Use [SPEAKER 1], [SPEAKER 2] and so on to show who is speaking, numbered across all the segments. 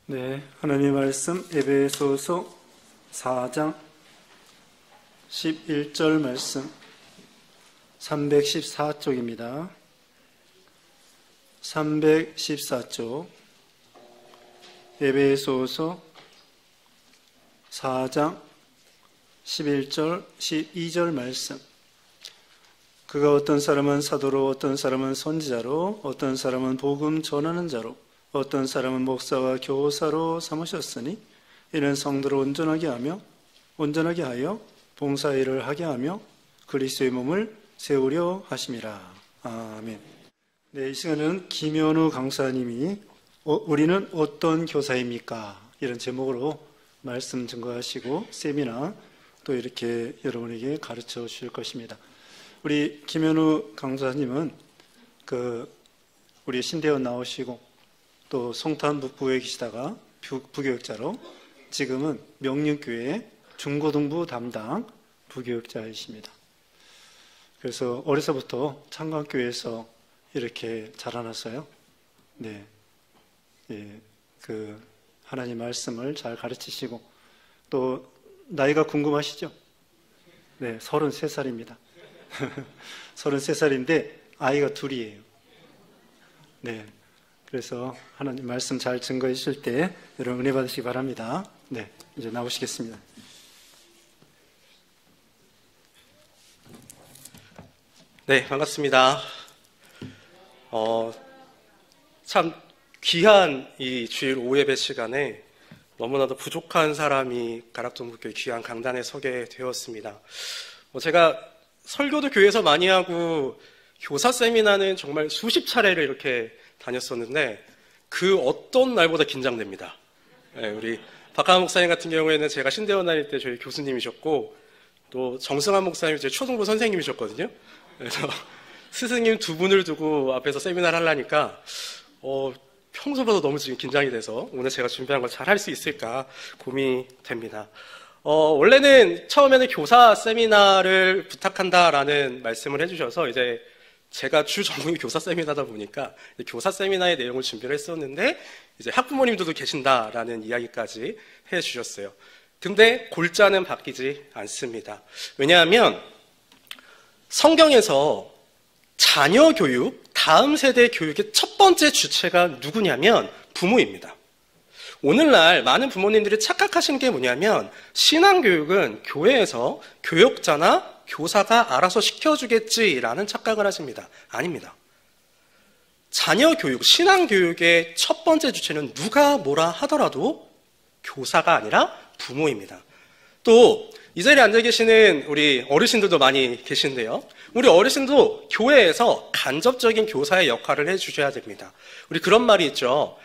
[SPEAKER 1] 네, 하나님의 말씀 에베소서 4장 11절 말씀 314쪽입니다. 314쪽 에베소서 4장 11절 12절 말씀. 그가 어떤 사람은 사도로, 어떤 사람은 선지자로, 어떤 사람은 복음 전하는 자로, 어떤 사람은 목사와 교사로 삼으셨으니 이는 성도를 온전하게 하여 봉사일을 하게 하며 그리스도의 몸을 세우려 하심이라. 아멘. 네, 이 시간은 김현우 강사님이 우리는 어떤 교사입니까? 이런 제목으로 말씀 증거하시고 세미나 또 이렇게 여러분에게 가르쳐 주실 것입니다. 우리 김현우 강사님은 우리 신대원 나오시고 또 송탄 북부에 계시다가 부교육자로 지금은 명륜교회 중고등부 담당 부교육자이십니다. 그래서 어려서부터 창광교회에서 이렇게 자라났어요. 네, 하나님 말씀을 잘 가르치시고 또 나이가 궁금하시죠? 네, 33살입니다. 33살인데 아이가 둘이에요. 네. 그래서 하나님 말씀 잘 증거해 주실 때 여러분 은혜 받으시기 바랍니다. 네, 이제 나오시겠습니다.
[SPEAKER 2] 네, 반갑습니다. 참 귀한 이 주일 오예배 시간에 너무나도 부족한 사람이 가락동북교회 귀한 강단에 서게 되었습니다. 제가 설교도 교회에서 많이 하고 교사 세미나는 정말 수십 차례를 이렇게 다녔었는데 그 어떤 날보다 긴장됩니다. 네, 우리 박하은 목사님 같은 경우에는 제가 신대원 다닐 때 저희 교수님이셨고 또 정승환 목사님이 제 초등부 선생님이셨거든요. 그래서 스승님 두 분을 두고 앞에서 세미나를 하려니까 평소보다 너무 지금 긴장이 돼서 오늘 제가 준비한 걸 잘 할 수 있을까 고민이 됩니다. 원래는 처음에는 교사 세미나를 부탁한다라는 말씀을 해주셔서 이제 제가 주 전공이 교사 세미나다 보니까 교사 세미나의 내용을 준비를 했었는데 이제 학부모님들도 계신다라는 이야기까지 해주셨어요. 근데 골자는 바뀌지 않습니다. 왜냐하면 성경에서 자녀 교육, 다음 세대 교육의 첫 번째 주체가 누구냐면 부모입니다. 오늘날 많은 부모님들이 착각하시는 게 뭐냐면 신앙교육은 교회에서 교육자나 교사가 알아서 시켜주겠지라는 착각을 하십니다. 아닙니다. 자녀 교육, 신앙교육의 첫 번째 주체는 누가 뭐라 하더라도 교사가 아니라 부모입니다. 또 이 자리에 앉아 계시는 우리 어르신들도 많이 계신데요. 우리 어르신도 교회에서 간접적인 교사의 역할을 해주셔야 됩니다. 우리 그런 말이 있죠.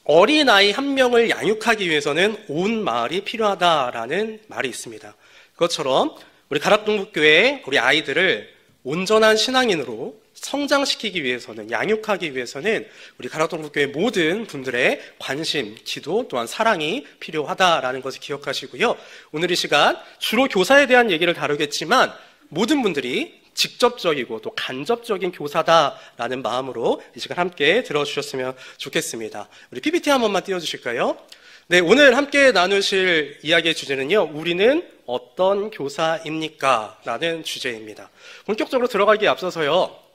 [SPEAKER 2] 어린아이 한 명을 양육하기 위해서는 온 마을이 필요하다라는 말이 있습니다. 그것처럼 우리 가락동북교회의 우리 아이들을 온전한 신앙인으로 성장시키기 위해서는, 양육하기 위해서는 우리 가락동북교회 모든 분들의 관심, 기도 또한 사랑이 필요하다라는 것을 기억하시고요. 오늘 이 시간 주로 교사에 대한 얘기를 다루겠지만 모든 분들이 직접적이고 또 간접적인 교사다라는 마음으로 이 시간 함께 들어주셨으면 좋겠습니다. 우리 PPT 한 번만 띄워주실까요? 네, 오늘 함께 나누실 이야기의 주제는요, 우리는 어떤 교사입니까? 라는 주제입니다. 본격적으로 들어가기에 앞서서요,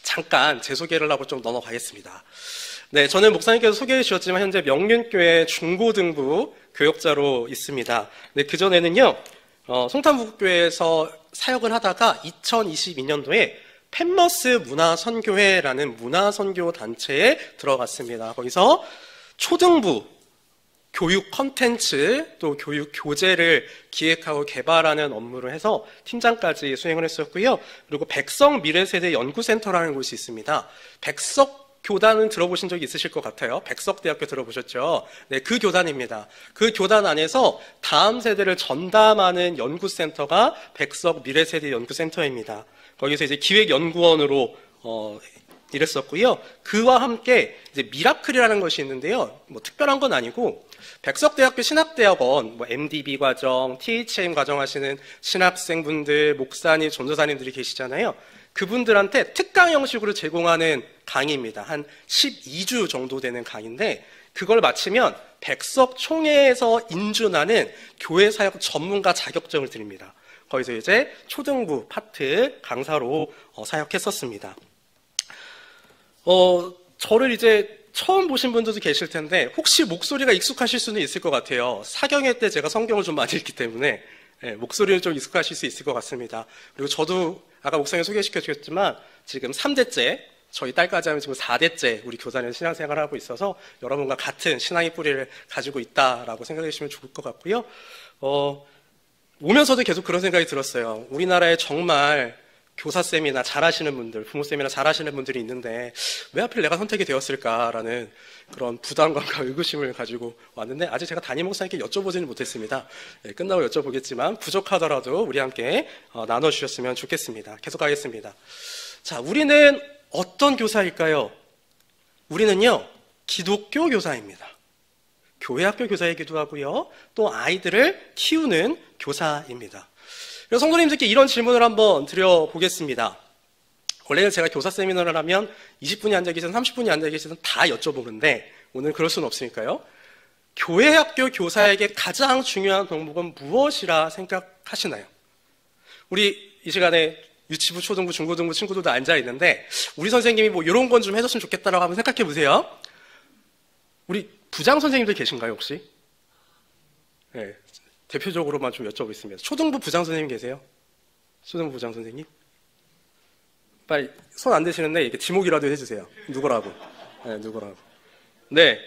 [SPEAKER 2] 잠깐 제 소개를 하고 좀 넘어가겠습니다. 네, 저는 목사님께서 소개해 주셨지만 현재 명륜교회 중고등부 교역자로 있습니다. 네, 그전에는요, 송탄북교회에서 사역을 하다가 2022년도에 펜머스 문화선교회라는 문화선교 단체에 들어갔습니다. 거기서 초등부 교육 컨텐츠 또 교육 교재를 기획하고 개발하는 업무를 해서 팀장까지 수행을 했었고요. 그리고 백석 미래세대 연구센터라는 곳이 있습니다. 백석 교단은 들어보신 적이 있으실 것 같아요. 백석대학교 들어보셨죠? 네, 그 교단입니다. 그 교단 안에서 다음 세대를 전담하는 연구센터가 백석 미래세대 연구센터입니다. 거기서 이제 기획연구원으로 일했었고요. 그와 함께 이제 미라클이라는 것이 있는데요. 뭐 특별한 건 아니고 백석대학교 신학대학원, MDB 과정, THM 과정 하시는 신학생분들, 목사님, 전도사님들이 계시잖아요. 그분들한테 특강 형식으로 제공하는 강의입니다. 한 12주 정도 되는 강의인데 그걸 마치면 백석총회에서 인준하는 교회사역 전문가 자격증을 드립니다. 거기서 이제 초등부 파트 강사로 사역했었습니다. 저를 이제 처음 보신 분들도 계실 텐데 혹시 목소리가 익숙하실 수는 있을 것 같아요. 사경회 때 제가 성경을 좀 많이 읽기 때문에 목소리는 좀 익숙하실 수 있을 것 같습니다. 그리고 저도 아까 목사님 소개시켜 주셨지만 지금 3대째, 저희 딸까지 하면 지금 4대째 우리 교단에서 신앙생활을 하고 있어서 여러분과 같은 신앙의 뿌리를 가지고 있다라고 생각해 주시면 좋을 것 같고요. 오면서도 계속 그런 생각이 들었어요. 우리나라에 정말 교사쌤이나 잘하시는 분들, 부모쌤이나 잘하시는 분들이 있는데 왜 하필 내가 선택이 되었을까라는 그런 부담감과 의구심을 가지고 왔는데 아직 제가 담임 목사님께 여쭤보지는 못했습니다. 끝나고 여쭤보겠지만 부족하더라도 우리 함께 나눠주셨으면 좋겠습니다. 계속 가겠습니다. 자, 우리는 어떤 교사일까요? 우리는요, 기독교 교사입니다. 교회학교 교사이기도 하고요, 또 아이들을 키우는 교사입니다. 그래서 성도님들께 이런 질문을 한번 드려보겠습니다. 원래는 제가 교사 세미나를 하면 20분이 앉아 계시든 30분이 앉아 계시든 다 여쭤보는데 오늘 그럴 수는 없으니까요. 교회학교 교사에게 가장 중요한 덕목은 무엇이라 생각하시나요? 우리 이 시간에 유치부, 초등부, 중고등부 친구들도 앉아 있는데 우리 선생님이 뭐 이런 건 좀 해줬으면 좋겠다라고 한번 생각해 보세요. 우리 부장 선생님들 계신가요 혹시? 네, 대표적으로만 좀 여쭤보겠습니다. 초등부 부장 선생님 계세요? 초등부 부장 선생님? 빨리 손 안 대시는데 이렇게 지목이라도 해주세요. 누구라고? 네, 누구라고? 네,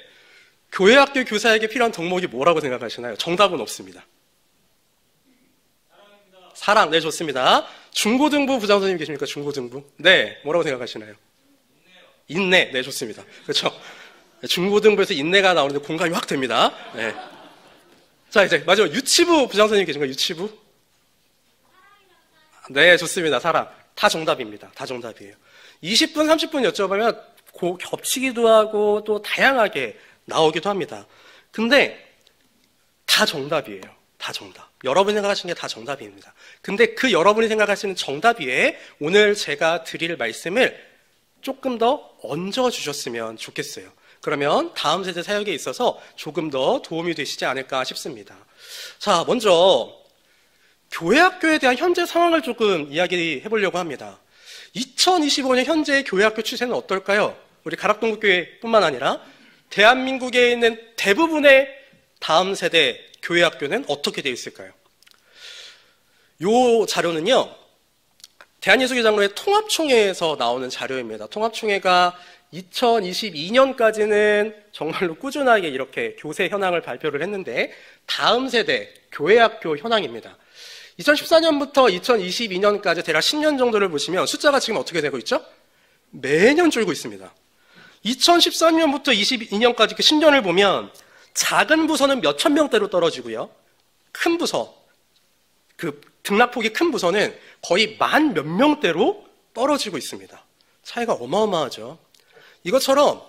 [SPEAKER 2] 교회학교 교사에게 필요한 덕목이 뭐라고 생각하시나요? 정답은 없습니다. 사랑, 네, 좋습니다. 중고등부 부장 선생님 계십니까? 중고등부? 네, 뭐라고 생각하시나요? 인내, 네, 좋습니다. 그렇죠. 중고등부에서 인내가 나오는데 공감이 확 됩니다. 네. 자, 이제 마지막 유치부 부장 선생님 계신가요? 유치부? 네, 좋습니다. 사랑. 다 정답입니다. 다 정답이에요. 20분, 30분 여쭤보면 겹치기도 하고 또 다양하게 나오기도 합니다. 근데 다 정답이에요. 다 정답. 여러분이 생각하시는 게 다 정답입니다. 근데 그 여러분이 생각하시는 정답 위에 오늘 제가 드릴 말씀을 조금 더 얹어주셨으면 좋겠어요. 그러면 다음 세대 사역에 있어서 조금 더 도움이 되시지 않을까 싶습니다. 자, 먼저 교회학교에 대한 현재 상황을 조금 이야기해 보려고 합니다. 2025년 현재의 교회학교 추세는 어떨까요? 우리 가락동국교회뿐만 아니라 대한민국에 있는 대부분의 다음 세대 교회학교는 어떻게 되어 있을까요? 이 자료는요, 대한예수교장로회 통합총회에서 나오는 자료입니다. 통합총회가 2022년까지는 정말로 꾸준하게 이렇게 교세 현황을 발표를 했는데 다음 세대 교회학교 현황입니다. 2014년부터 2022년까지 대략 10년 정도를 보시면 숫자가 지금 어떻게 되고 있죠? 매년 줄고 있습니다. 2013년부터 22년까지 그 10년을 보면 작은 부서는 몇천 명대로 떨어지고요. 큰 부서, 그 등락폭이 큰 부서는 거의 만 몇 명대로 떨어지고 있습니다. 차이가 어마어마하죠. 이것처럼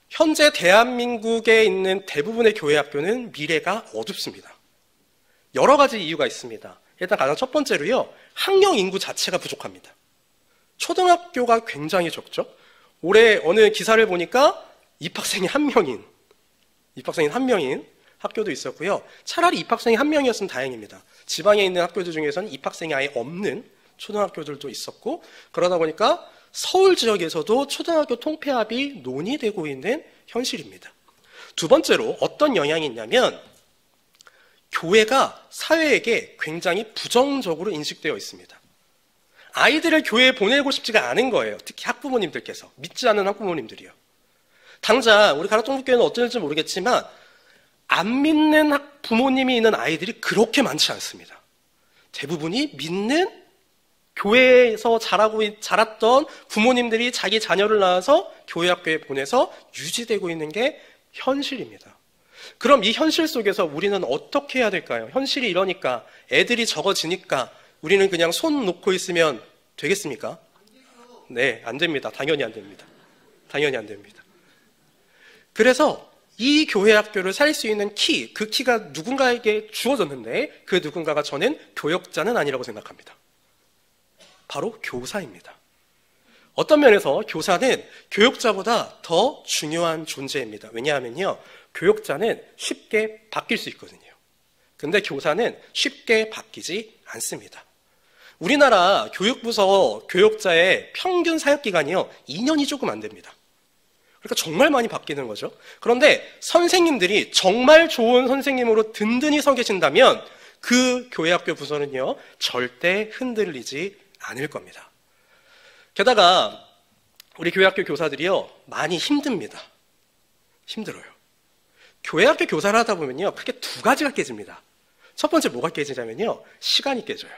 [SPEAKER 2] 현재 대한민국에 있는 대부분의 교회학교는 미래가 어둡습니다. 여러 가지 이유가 있습니다. 일단 가장 첫 번째로요, 학령 인구 자체가 부족합니다. 초등학교가 굉장히 적죠. 올해 어느 기사를 보니까 입학생이 한 명인 학교도 있었고요. 차라리 입학생이 한 명이었으면 다행입니다. 지방에 있는 학교들 중에서는 입학생이 아예 없는 초등학교들도 있었고, 그러다 보니까 서울 지역에서도 초등학교 통폐합이 논의되고 있는 현실입니다. 두 번째로 어떤 영향이 있냐면 교회가 사회에게 굉장히 부정적으로 인식되어 있습니다. 아이들을 교회에 보내고 싶지가 않은 거예요. 특히 학부모님들께서. 믿지 않는 학부모님들이요. 당장 우리 가락동국교회는 어떨지 모르겠지만 안 믿는 부모님이 있는 아이들이 그렇게 많지 않습니다. 대부분이 믿는 교회에서 자랐던 부모님들이 자기 자녀를 낳아서 교회학교에 보내서 유지되고 있는 게 현실입니다. 그럼 이 현실 속에서 우리는 어떻게 해야 될까요? 현실이 이러니까, 애들이 적어지니까 우리는 그냥 손 놓고 있으면 되겠습니까? 네, 안 됩니다. 당연히 안 됩니다. 당연히 안 됩니다. 그래서 이 교회학교를 살 수 있는 키, 그 키가 누군가에게 주어졌는데 그 누군가가 저는 교역자는 아니라고 생각합니다. 바로 교사입니다. 어떤 면에서 교사는 교육자보다 더 중요한 존재입니다. 왜냐하면요, 교육자는 쉽게 바뀔 수 있거든요. 근데 교사는 쉽게 바뀌지 않습니다. 우리나라 교육부서 교육자의 평균 사역기간이요, 2년이 조금 안 됩니다. 그러니까 정말 많이 바뀌는 거죠. 그런데 선생님들이 정말 좋은 선생님으로 든든히 서 계신다면 그 교회학교 부서는요, 절대 흔들리지 않을 겁니다. 게다가 우리 교회학교 교사들이요, 많이 힘듭니다. 힘들어요. 교회학교 교사를 하다 보면요, 크게 두 가지가 깨집니다. 첫 번째 뭐가 깨지냐면요, 시간이 깨져요.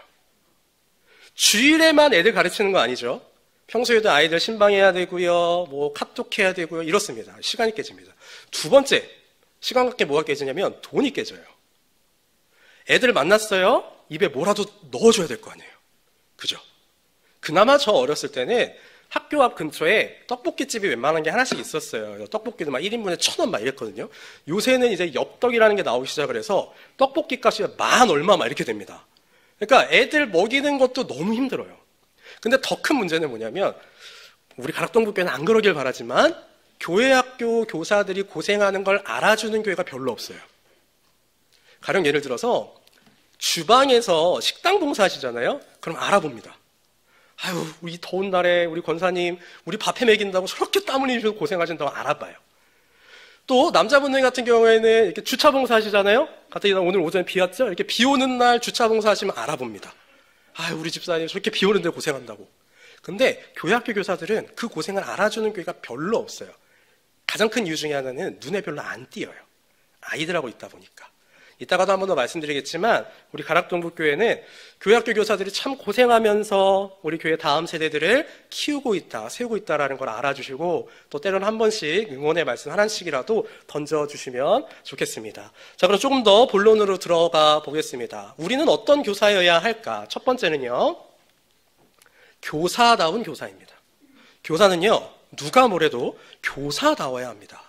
[SPEAKER 2] 주일에만 애들 가르치는 거 아니죠. 평소에도 아이들 신방해야 되고요, 뭐 카톡 해야 되고요, 이렇습니다. 시간이 깨집니다. 두 번째, 시간 갖게 뭐가 깨지냐면 돈이 깨져요. 애들 만났어요? 입에 뭐라도 넣어줘야 될 거 아니에요. 그죠? 그나마 저 어렸을 때는 학교 앞 근처에 떡볶이집이 웬만한 게 하나씩 있었어요. 떡볶이도 막 1인분에 1,000원 막 이랬거든요. 요새는 이제 엽떡이라는 게 나오기 시작을 해서 떡볶이 값이 만 얼마 막 이렇게 됩니다. 그러니까 애들 먹이는 것도 너무 힘들어요. 근데 더 큰 문제는 뭐냐면, 우리 가락동부교회는 안 그러길 바라지만 교회학교 교사들이 고생하는 걸 알아주는 교회가 별로 없어요. 가령 예를 들어서 주방에서 식당 봉사하시잖아요. 그럼 알아봅니다. 아유, 우리 더운 날에 우리 권사님 우리 밥해 먹인다고 저렇게 땀 흘리시고 고생하신다고 알아봐요. 또 남자분들 같은 경우에는 이렇게 주차 봉사하시잖아요. 갑자기 오늘 오전에 비 왔죠? 이렇게 비 오는 날 주차 봉사하시면 알아봅니다. 아유, 우리 집사님 저렇게 비 오는데 고생한다고. 근데 교회학교 교사들은 그 고생을 알아주는 교회가 별로 없어요. 가장 큰 이유 중에 하나는 눈에 별로 안 띄어요. 아이들하고 있다 보니까. 이따가도 한 번 더 말씀드리겠지만 우리 가락동북교회는 교회학교 교사들이 참 고생하면서 우리 교회 다음 세대들을 키우고 있다, 세우고 있다라는 걸 알아주시고 또 때로는 한 번씩 응원의 말씀 하나씩이라도 던져주시면 좋겠습니다. 자, 그럼 조금 더 본론으로 들어가 보겠습니다. 우리는 어떤 교사여야 할까? 첫 번째는요, 교사다운 교사입니다. 교사는요, 누가 뭐래도 교사다워야 합니다.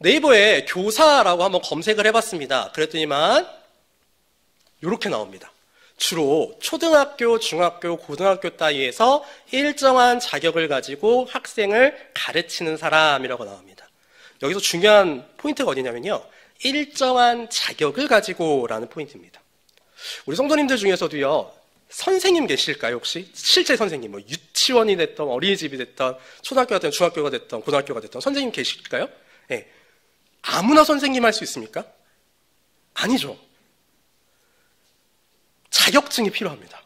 [SPEAKER 2] 네이버에 교사라고 한번 검색을 해봤습니다. 그랬더니만 이렇게 나옵니다. 주로 초등학교, 중학교, 고등학교 따위에서 일정한 자격을 가지고 학생을 가르치는 사람이라고 나옵니다. 여기서 중요한 포인트가 어디냐면요, 일정한 자격을 가지고라는 포인트입니다. 우리 성도님들 중에서도요, 선생님 계실까요, 혹시? 실제 선생님, 뭐 유치원이 됐던, 어린이집이 됐던, 초등학교가 됐던, 중학교가 됐던, 고등학교가 됐던 선생님 계실까요? 네. 아무나 선생님 할 수 있습니까? 아니죠. 자격증이 필요합니다.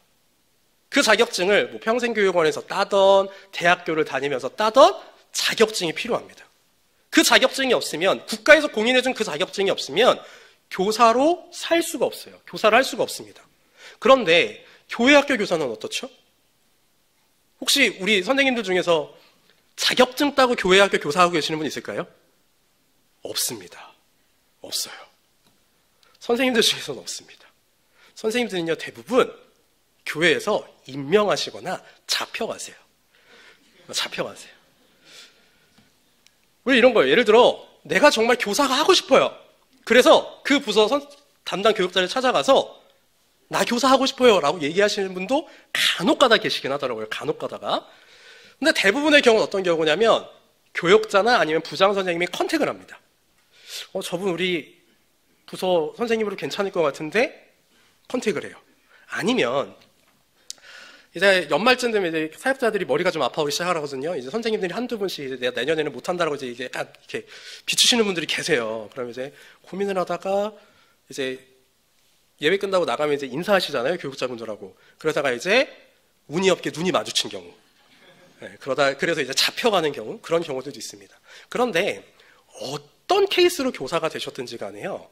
[SPEAKER 2] 그 자격증을 뭐 평생교육원에서 따던, 대학교를 다니면서 따던 자격증이 필요합니다. 그 자격증이 없으면, 국가에서 공인해준 그 자격증이 없으면 교사로 살 수가 없어요. 교사를 할 수가 없습니다. 그런데 교회학교 교사는 어떻죠? 혹시 우리 선생님들 중에서 자격증 따고 교회학교 교사하고 계시는 분 있을까요? 없습니다. 없어요. 선생님들 중에서는 없습니다. 선생님들은요, 대부분 교회에서 임명하시거나 잡혀가세요. 잡혀가세요. 왜 이런 거예요? 예를 들어 내가 정말 교사가 하고 싶어요. 그래서 그 부서 담당 교육자를 찾아가서 나 교사하고 싶어요 라고 얘기하시는 분도 간혹 가다 계시긴 하더라고요. 간혹 가다가. 근데 대부분의 경우는 어떤 경우냐면 교육자나 아니면 부장 선생님이 컨택을 합니다. 저분 우리 부서 선생님으로 괜찮을 것 같은데 컨택을 해요. 아니면 이제 연말쯤 되면 이제 사역자들이 머리가 좀 아파오기 시작하거든요. 이제 선생님들이 한두 분씩 이제 내가 내년에는 못한다라고 이제 약간 이렇게 비추시는 분들이 계세요. 그럼 이제 고민을 하다가 이제 예배 끝나고 나가면 이제 인사하시잖아요, 교육자분들하고. 그러다가 이제 운이 없게 눈이 마주친 경우. 네, 그래서 이제 잡혀가는 경우, 그런 경우들도 있습니다. 그런데 어떤 케이스로 교사가 되셨든지 간에요,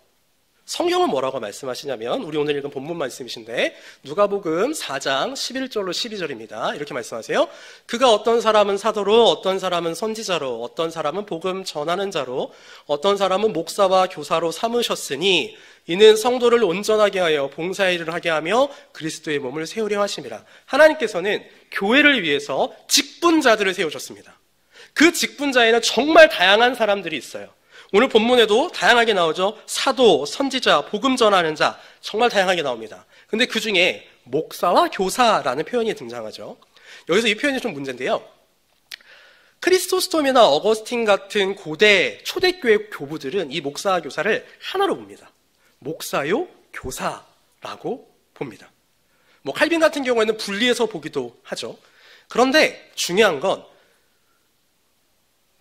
[SPEAKER 2] 성경은 뭐라고 말씀하시냐면, 우리 오늘 읽은 본문 말씀이신데 누가복음 4장 11절로 12절입니다. 이렇게 말씀하세요. 그가 어떤 사람은 사도로, 어떤 사람은 선지자로, 어떤 사람은 복음 전하는 자로, 어떤 사람은 목사와 교사로 삼으셨으니 이는 성도를 온전하게 하여 봉사의 일을 하게 하며 그리스도의 몸을 세우려 하심이라. 하나님께서는 교회를 위해서 직분자들을 세우셨습니다. 그 직분자에는 정말 다양한 사람들이 있어요. 오늘 본문에도 다양하게 나오죠. 사도, 선지자, 복음 전하는 자, 정말 다양하게 나옵니다. 근데 그 중에 목사와 교사라는 표현이 등장하죠. 여기서 이 표현이 좀 문제인데요. 크리스토스톰이나 어거스틴 같은 고대 초대교회 교부들은 이 목사와 교사를 하나로 봅니다. 목사요 교사라고 봅니다. 뭐 칼빈 같은 경우에는 분리해서 보기도 하죠. 그런데 중요한 건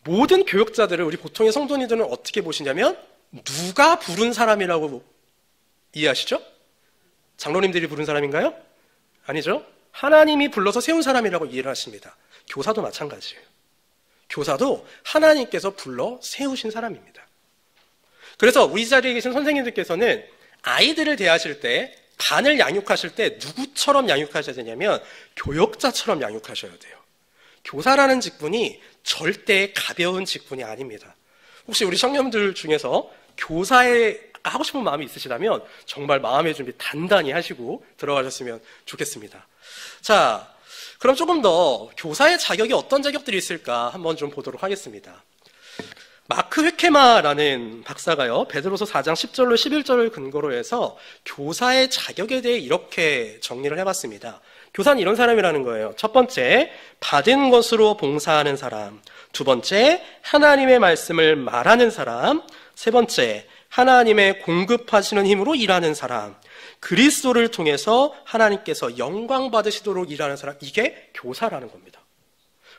[SPEAKER 2] 모든 교역자들을 우리 보통의 성도님들은 어떻게 보시냐면 누가 부른 사람이라고 이해하시죠? 장로님들이 부른 사람인가요? 아니죠. 하나님이 불러서 세운 사람이라고 이해를 하십니다. 교사도 마찬가지예요. 교사도 하나님께서 불러 세우신 사람입니다. 그래서 우리 자리에 계신 선생님들께서는 아이들을 대하실 때, 반을 양육하실 때 누구처럼 양육하셔야 되냐면 교역자처럼 양육하셔야 돼요. 교사라는 직분이 절대 가벼운 직분이 아닙니다. 혹시 우리 청년들 중에서 교사에 하고 싶은 마음이 있으시다면 정말 마음의 준비 단단히 하시고 들어가셨으면 좋겠습니다. 자, 그럼 조금 더 교사의 자격이 어떤 자격들이 있을까 한번 좀 보도록 하겠습니다. 마크 회케마라는 박사가요, 베드로서 4장 10절로 11절을 근거로 해서 교사의 자격에 대해 이렇게 정리를 해봤습니다. 교사는 이런 사람이라는 거예요. 첫 번째, 받은 것으로 봉사하는 사람. 두 번째, 하나님의 말씀을 말하는 사람. 세 번째, 하나님의 공급하시는 힘으로 일하는 사람. 그리스도를 통해서 하나님께서 영광 받으시도록 일하는 사람. 이게 교사라는 겁니다.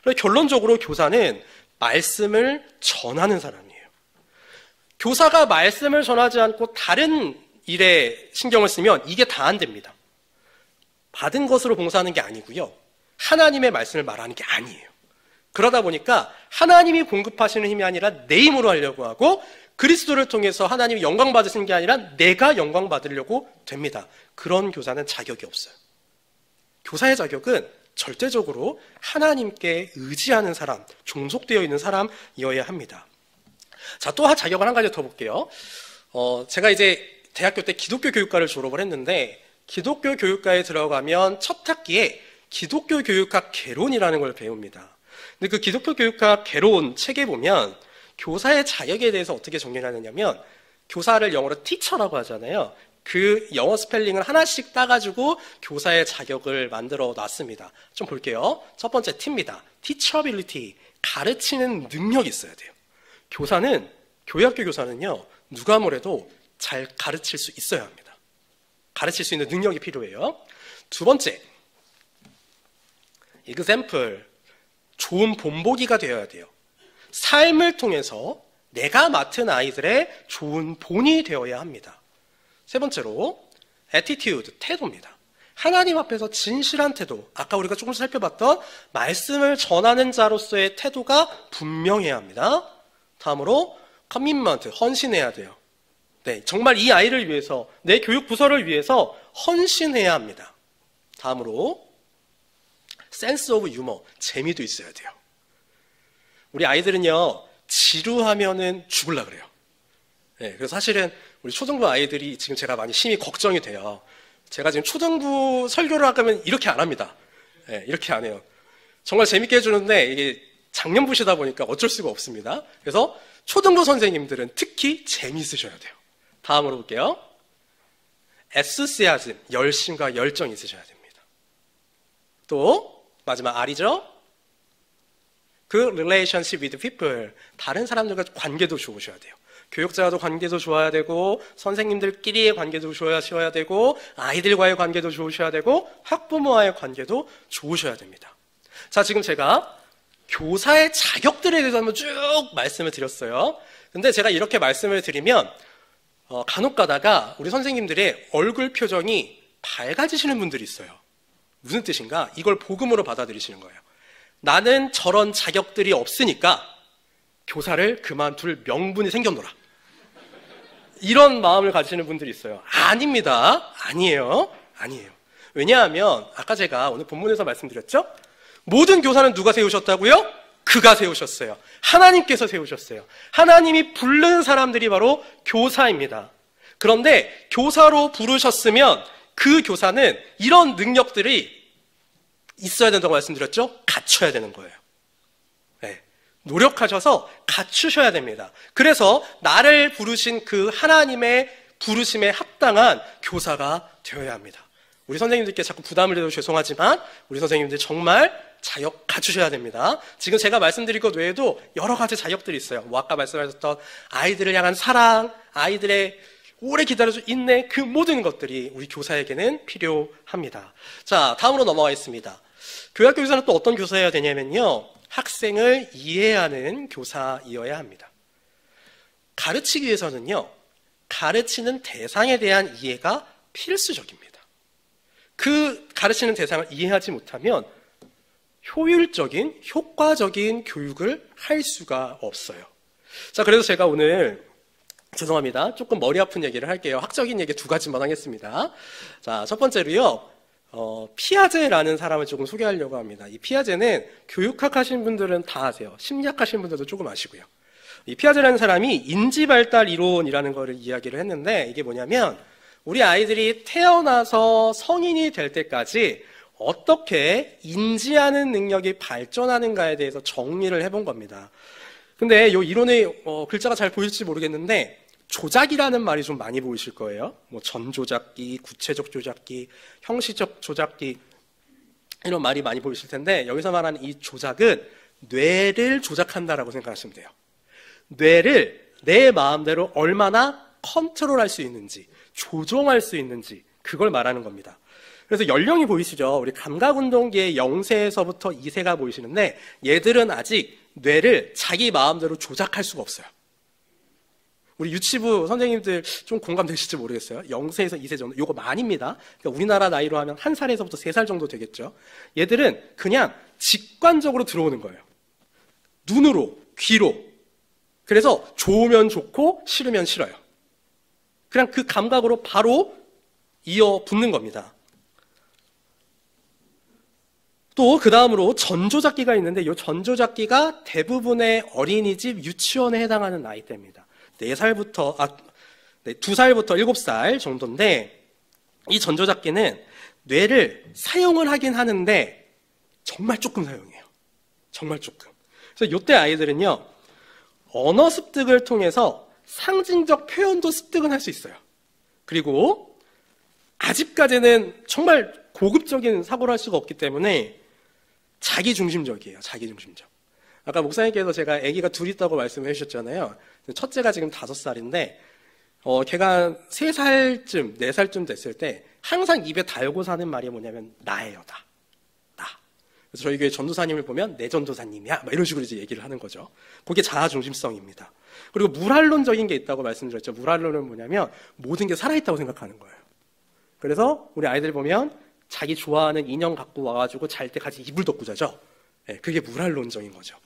[SPEAKER 2] 그래서 결론적으로 교사는 말씀을 전하는 사람이에요. 교사가 말씀을 전하지 않고 다른 일에 신경을 쓰면 이게 다 안 됩니다. 받은 것으로 봉사하는 게 아니고요. 하나님의 말씀을 말하는 게 아니에요. 그러다 보니까 하나님이 공급하시는 힘이 아니라 내 힘으로 하려고 하고 그리스도를 통해서 하나님이 영광 받으시는 게 아니라 내가 영광 받으려고 됩니다. 그런 교사는 자격이 없어요. 교사의 자격은 절대적으로 하나님께 의지하는 사람, 종속되어 있는 사람이어야 합니다. 자, 또 자격을 한 가지 더 볼게요. 제가 이제 대학교 때 기독교 교육과를 졸업을 했는데 기독교 교육과에 들어가면 첫 학기에 기독교 교육학 개론이라는 걸 배웁니다. 근데 그 기독교 교육학 개론 책에 보면 교사의 자격에 대해서 어떻게 정리를 하느냐면 교사를 영어로 티처라고 하잖아요. 그 영어 스펠링을 하나씩 따가지고 교사의 자격을 만들어 놨습니다. 좀 볼게요. 첫 번째 T입니다. Teachability, 가르치는 능력이 있어야 돼요. 교사는, 교회학교 교사는요, 누가 뭐래도 잘 가르칠 수 있어야 합니다. 가르칠 수 있는 능력이 필요해요. 두 번째, example, 좋은 본보기가 되어야 돼요. 삶을 통해서 내가 맡은 아이들의 좋은 본이 되어야 합니다. 세 번째로 attitude, 태도입니다. 하나님 앞에서 진실한 태도, 아까 우리가 조금 살펴봤던 말씀을 전하는 자로서의 태도가 분명해야 합니다. 다음으로 commitment, 헌신해야 돼요. 네, 정말 이 아이를 위해서, 내 교육 부서를 위해서 헌신해야 합니다. 다음으로 sense of humor, 재미도 있어야 돼요. 우리 아이들은요, 지루하면은 죽으려고 그래요. 네, 그래서 사실은 우리 초등부 아이들이 지금 제가 많이 심히 걱정이 돼요. 제가 지금 초등부 설교를 하면 이렇게 안 합니다. 네, 이렇게 안 해요. 정말 재밌게 해주는데 이게 작년부시다 보니까 어쩔 수가 없습니다. 그래서 초등부 선생님들은 특히 재미있으셔야 돼요. 다음으로 볼게요. enthusiasm, 열심과 열정이 있으셔야 됩니다. 또 마지막 R이죠. 그 relationship with people, 다른 사람들과 관계도 좋으셔야 돼요. 교육자와도 관계도 좋아야 되고 선생님들끼리의 관계도 좋으셔야 되고 아이들과의 관계도 좋으셔야 되고 학부모와의 관계도 좋으셔야 됩니다. 자, 지금 제가 교사의 자격들에 대해서 한번 쭉 말씀을 드렸어요. 근데 제가 이렇게 말씀을 드리면 간혹 가다가 우리 선생님들의 얼굴 표정이 밝아지시는 분들이 있어요. 무슨 뜻인가? 이걸 복음으로 받아들이시는 거예요. 나는 저런 자격들이 없으니까 교사를 그만둘 명분이 생겼노라. 이런 마음을 가지시는 분들이 있어요. 아닙니다. 아니에요. 왜냐하면 아까 제가 오늘 본문에서 말씀드렸죠? 모든 교사는 누가 세우셨다고요? 그가 세우셨어요. 하나님께서 세우셨어요. 하나님이 부른 사람들이 바로 교사입니다. 그런데 교사로 부르셨으면 그 교사는 이런 능력들이 있어야 된다고 말씀드렸죠? 갖춰야 되는 거예요. 네. 노력하셔서 갖추셔야 됩니다. 그래서 나를 부르신 그 하나님의 부르심에 합당한 교사가 되어야 합니다. 우리 선생님들께 자꾸 부담을 드려서 죄송하지만 우리 선생님들 정말 자격 갖추셔야 됩니다. 지금 제가 말씀드릴 것 외에도 여러 가지 자격들이 있어요. 뭐 아까 말씀하셨던 아이들을 향한 사랑, 아이들의 오래 기다려준 인내, 그 모든 것들이 우리 교사에게는 필요합니다. 자, 다음으로 넘어가겠습니다. 교학교 교사는 또 어떤 교사여야 되냐면요, 학생을 이해하는 교사이어야 합니다. 가르치기 위해서는요, 가르치는 대상에 대한 이해가 필수적입니다. 그 가르치는 대상을 이해하지 못하면 효율적인, 효과적인 교육을 할 수가 없어요. 자, 그래서 제가 오늘 죄송합니다. 조금 머리 아픈 얘기를 할게요. 학적인 얘기 2가지만 하겠습니다. 자, 첫 번째로요, 피아제라는 사람을 조금 소개하려고 합니다. 이 피아제는 교육학 하신 분들은 다 아세요. 심리학 하신 분들도 조금 아시고요. 이 피아제라는 사람이 인지발달 이론이라는 거를 이야기를 했는데, 이게 뭐냐면 우리 아이들이 태어나서 성인이 될 때까지 어떻게 인지하는 능력이 발전하는가에 대해서 정리를 해본 겁니다. 근데 이 이론의 글자가 잘 보일지 모르겠는데 조작이라는 말이 좀 많이 보이실 거예요. 뭐 전조작기, 구체적 조작기, 형식적 조작기, 이런 말이 많이 보이실 텐데, 여기서 말하는 이 조작은 뇌를 조작한다라고 생각하시면 돼요. 뇌를 내 마음대로 얼마나 컨트롤할 수 있는지, 조종할 수 있는지, 그걸 말하는 겁니다. 그래서 연령이 보이시죠? 우리 감각운동기의 0세에서부터 2세가 보이시는데, 얘들은 아직 뇌를 자기 마음대로 조작할 수가 없어요. 우리 유치부 선생님들 좀 공감되실지 모르겠어요. 0세에서 2세 정도. 요거 많입니다. 그러니까 우리나라 나이로 하면 1살에서부터 3살 정도 되겠죠. 얘들은 그냥 직관적으로 들어오는 거예요. 눈으로, 귀로. 그래서 좋으면 좋고 싫으면 싫어요. 그냥 그 감각으로 바로 이어 붙는 겁니다. 또 그 다음으로 전조작기가 있는데, 이 전조작기가 대부분의 어린이집 유치원에 해당하는 나이대입니다. 2살부터 7살 정도인데, 이 전조작기는 뇌를 사용을 하긴 하는데 정말 조금 사용해요. 정말 조금. 그래서 이때 아이들은요, 언어 습득을 통해서 상징적 표현도 습득은 할 수 있어요. 그리고 아직까지는 정말 고급적인 사고를 할 수가 없기 때문에 자기중심적이에요. 자기중심적. 아까 목사님께서 제가 아기가 둘 있다고 말씀해 주셨잖아요. 첫째가 지금 5살인데 걔가 3살쯤, 4살쯤 됐을 때 항상 입에 달고 사는 말이 뭐냐면 나예요, 나. 그래서 저희 교회 전도사님을 보면 내 전도사님이야, 막 이런 식으로 이제 얘기를 하는 거죠. 그게 자아중심성입니다. 그리고 물활론적인 게 있다고 말씀드렸죠. 물활론은 뭐냐면 모든 게 살아있다고 생각하는 거예요. 그래서 우리 아이들 보면 자기 좋아하는 인형 갖고 와가지고 잘 때 같이 이불 덮고 자죠. 네, 그게 물활론적인 거죠.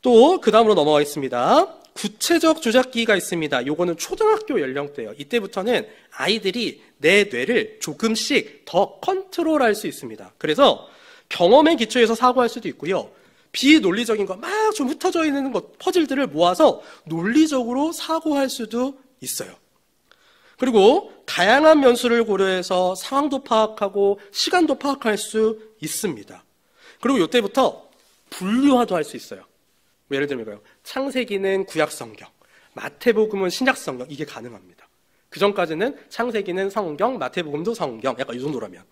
[SPEAKER 2] 또 그 다음으로 넘어가겠습니다. 구체적 조작기가 있습니다. 요거는 초등학교 연령대예요. 이때부터는 아이들이 내 뇌를 조금씩 더 컨트롤할 수 있습니다. 그래서 경험에 기초해서 사고할 수도 있고요. 비논리적인 거 막 좀 흩어져 있는 것, 퍼즐들을 모아서 논리적으로 사고할 수도 있어요. 그리고 다양한 변수를 고려해서 상황도 파악하고 시간도 파악할 수 있습니다. 그리고 이때부터 분류화도 할 수 있어요. 예를 들면 창세기는 구약성경, 마태복음은 신약성경, 이게 가능합니다. 그 전까지는 창세기는 성경, 마태복음도 성경, 약간 이 정도라면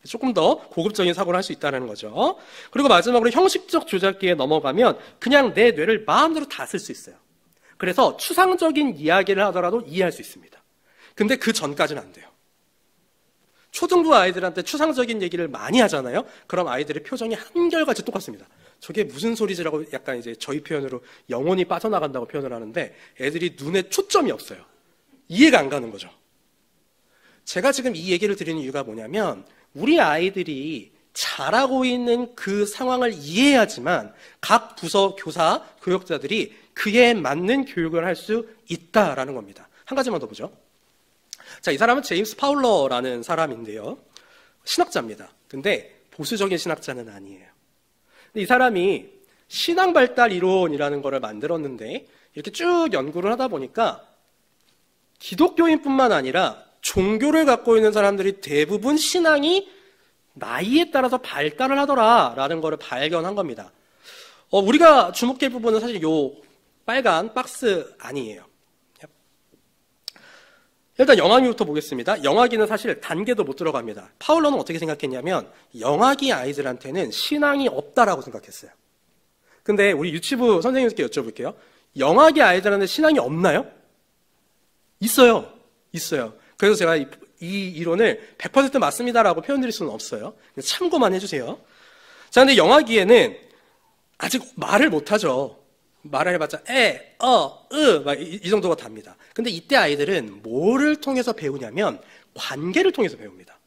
[SPEAKER 2] 조금 더 고급적인 사고를 할 수 있다는 거죠. 그리고 마지막으로 형식적 조작기에 넘어가면 그냥 내 뇌를 마음대로 다 쓸 수 있어요. 그래서 추상적인 이야기를 하더라도 이해할 수 있습니다. 근데 그 전까지는 안 돼요. 초등부 아이들한테 추상적인 얘기를 많이 하잖아요. 그럼 아이들의 표정이 한결같이 똑같습니다. 저게 무슨 소리지라고 약간 이제 저희 표현으로 영혼이 빠져나간다고 표현을 하는데, 애들이 눈에 초점이 없어요. 이해가 안 가는 거죠. 제가 지금 이 얘기를 드리는 이유가 뭐냐면, 우리 아이들이 잘하고 있는 그 상황을 이해하지만 각 부서 교사, 교육자들이 그에 맞는 교육을 할 수 있다라는 겁니다. 한 가지만 더 보죠. 자, 이 사람은 제임스 파울러라는 사람인데요. 신학자입니다. 근데 보수적인 신학자는 아니에요. 근데 이 사람이 신앙발달 이론이라는 거를 만들었는데, 이렇게 쭉 연구를 하다 보니까 기독교인뿐만 아니라 종교를 갖고 있는 사람들이 대부분 신앙이 나이에 따라서 발달을 하더라라는 거를 발견한 겁니다. 우리가 주목할 부분은 사실 요 빨간 박스 아니에요. 일단 영아기부터 보겠습니다. 영아기는 사실 단계도 못 들어갑니다. 파울러는 어떻게 생각했냐면 영아기 아이들한테는 신앙이 없다라고 생각했어요. 근데 우리 유치부 선생님께 여쭤볼게요. 영아기 아이들한테 신앙이 없나요? 있어요. 있어요. 그래서 제가 이 이론을 100% 맞습니다라고 표현드릴 수는 없어요. 참고만 해주세요. 자, 근데 영아기에는 아직 말을 못하죠. 말을 해봤자 이 정도가 답니다. 근데 이때 아이들은 뭐를 통해서 배우냐면 관계를 통해서 배웁니다.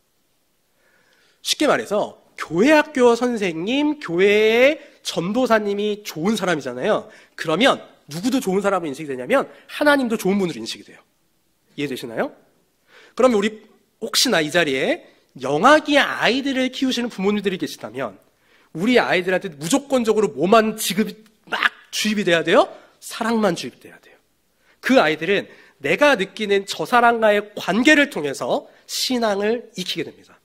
[SPEAKER 2] 쉽게 말해서 교회 학교 선생님, 교회의 전도사님이 좋은 사람이잖아요. 그러면 누구도 좋은 사람으로 인식이 되냐면 하나님도 좋은 분으로 인식이 돼요. 이해되시나요? 그러면 우리 혹시나 이 자리에 영아기 아이들을 키우시는 부모님들이 계시다면 우리 아이들한테 무조건적으로 뭐만 지급이 막 주입이 돼야 돼요? 사랑만 주입돼야 돼요. 그 아이들은 내가 느끼는 저 사람과의 관계를 통해서 신앙을 익히게 됩니다.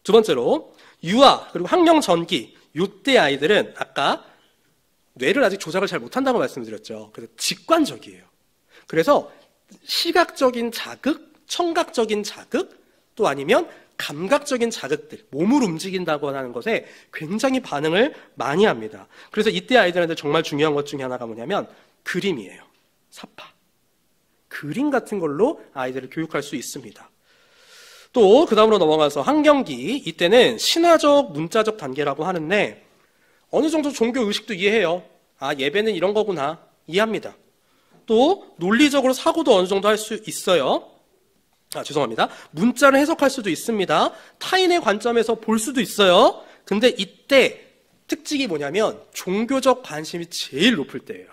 [SPEAKER 2] 두 번째로 유아 그리고 학령 전기 이때 아이들은 아까 뇌를 아직 조작을 잘 못한다고 말씀드렸죠. 그래서 직관적이에요. 그래서 시각적인 자극, 청각적인 자극 또 아니면 감각적인 자극들, 몸을 움직인다고 하는 것에 굉장히 반응을 많이 합니다. 그래서 이때 아이들한테 정말 중요한 것 중에 하나가 뭐냐면 그림이에요. 사파. 그림 같은 걸로 아이들을 교육할 수 있습니다. 또 그 다음으로 넘어가서 학령기, 이때는 신화적, 문자적 단계라고 하는데 어느 정도 종교 의식도 이해해요. 아, 예배는 이런 거구나. 이해합니다. 또 논리적으로 사고도 어느 정도 할 수 있어요. 죄송합니다. 문자를 해석할 수도 있습니다. 타인의 관점에서 볼 수도 있어요. 근데 이때 특징이 뭐냐면 종교적 관심이 제일 높을 때예요.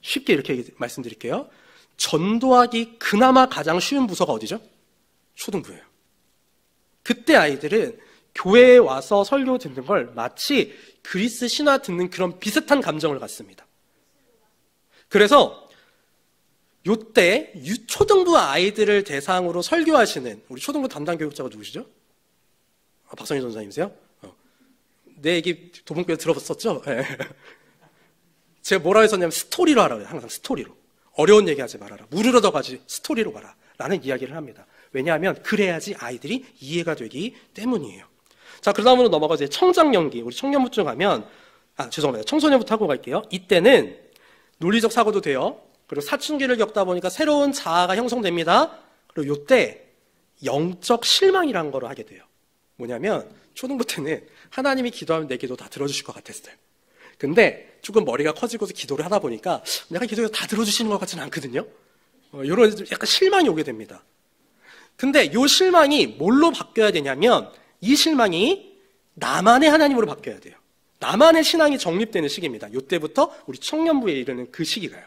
[SPEAKER 2] 쉽게 이렇게 말씀드릴게요. 전도하기 그나마 가장 쉬운 부서가 어디죠? 초등부예요. 그때 아이들은 교회에 와서 설교 듣는 걸 마치 그리스 신화 듣는 그런 비슷한 감정을 갖습니다. 그래서 요때 초등부 아이들을 대상으로 설교하시는 우리 초등부 담당 교육자가 누구시죠? 박성희 전사님이세요? 내 얘기 도봉교에 들어봤었죠? 네. 제가 뭐라 했었냐면 스토리로 하라고 해요. 항상 스토리로. 어려운 얘기하지 말아라. 무르러져가지 스토리로 가라. 라는 이야기를 합니다. 왜냐하면 그래야지 아이들이 이해가 되기 때문이에요. 자, 그 다음으로 넘어가서 청장연기. 우리 청년부터 가면 죄송합니다. 청소년부터 하고 갈게요. 이때는 논리적 사고도 돼요. 그리고 사춘기를 겪다 보니까 새로운 자아가 형성됩니다. 그리고 이때 영적 실망이라는 걸 하게 돼요. 뭐냐면 초등부 때는 하나님이 기도하면 내 기도 다 들어주실 것 같았어요. 근데 조금 머리가 커지고서 기도를 하다 보니까 약간 기도가 다 들어주시는 것 같지는 않거든요. 이런 약간 실망이 오게 됩니다. 근데 이 실망이 뭘로 바뀌어야 되냐면 이 실망이 나만의 하나님으로 바뀌어야 돼요. 나만의 신앙이 정립되는 시기입니다. 이때부터 우리 청년부에 이르는 그 시기가요.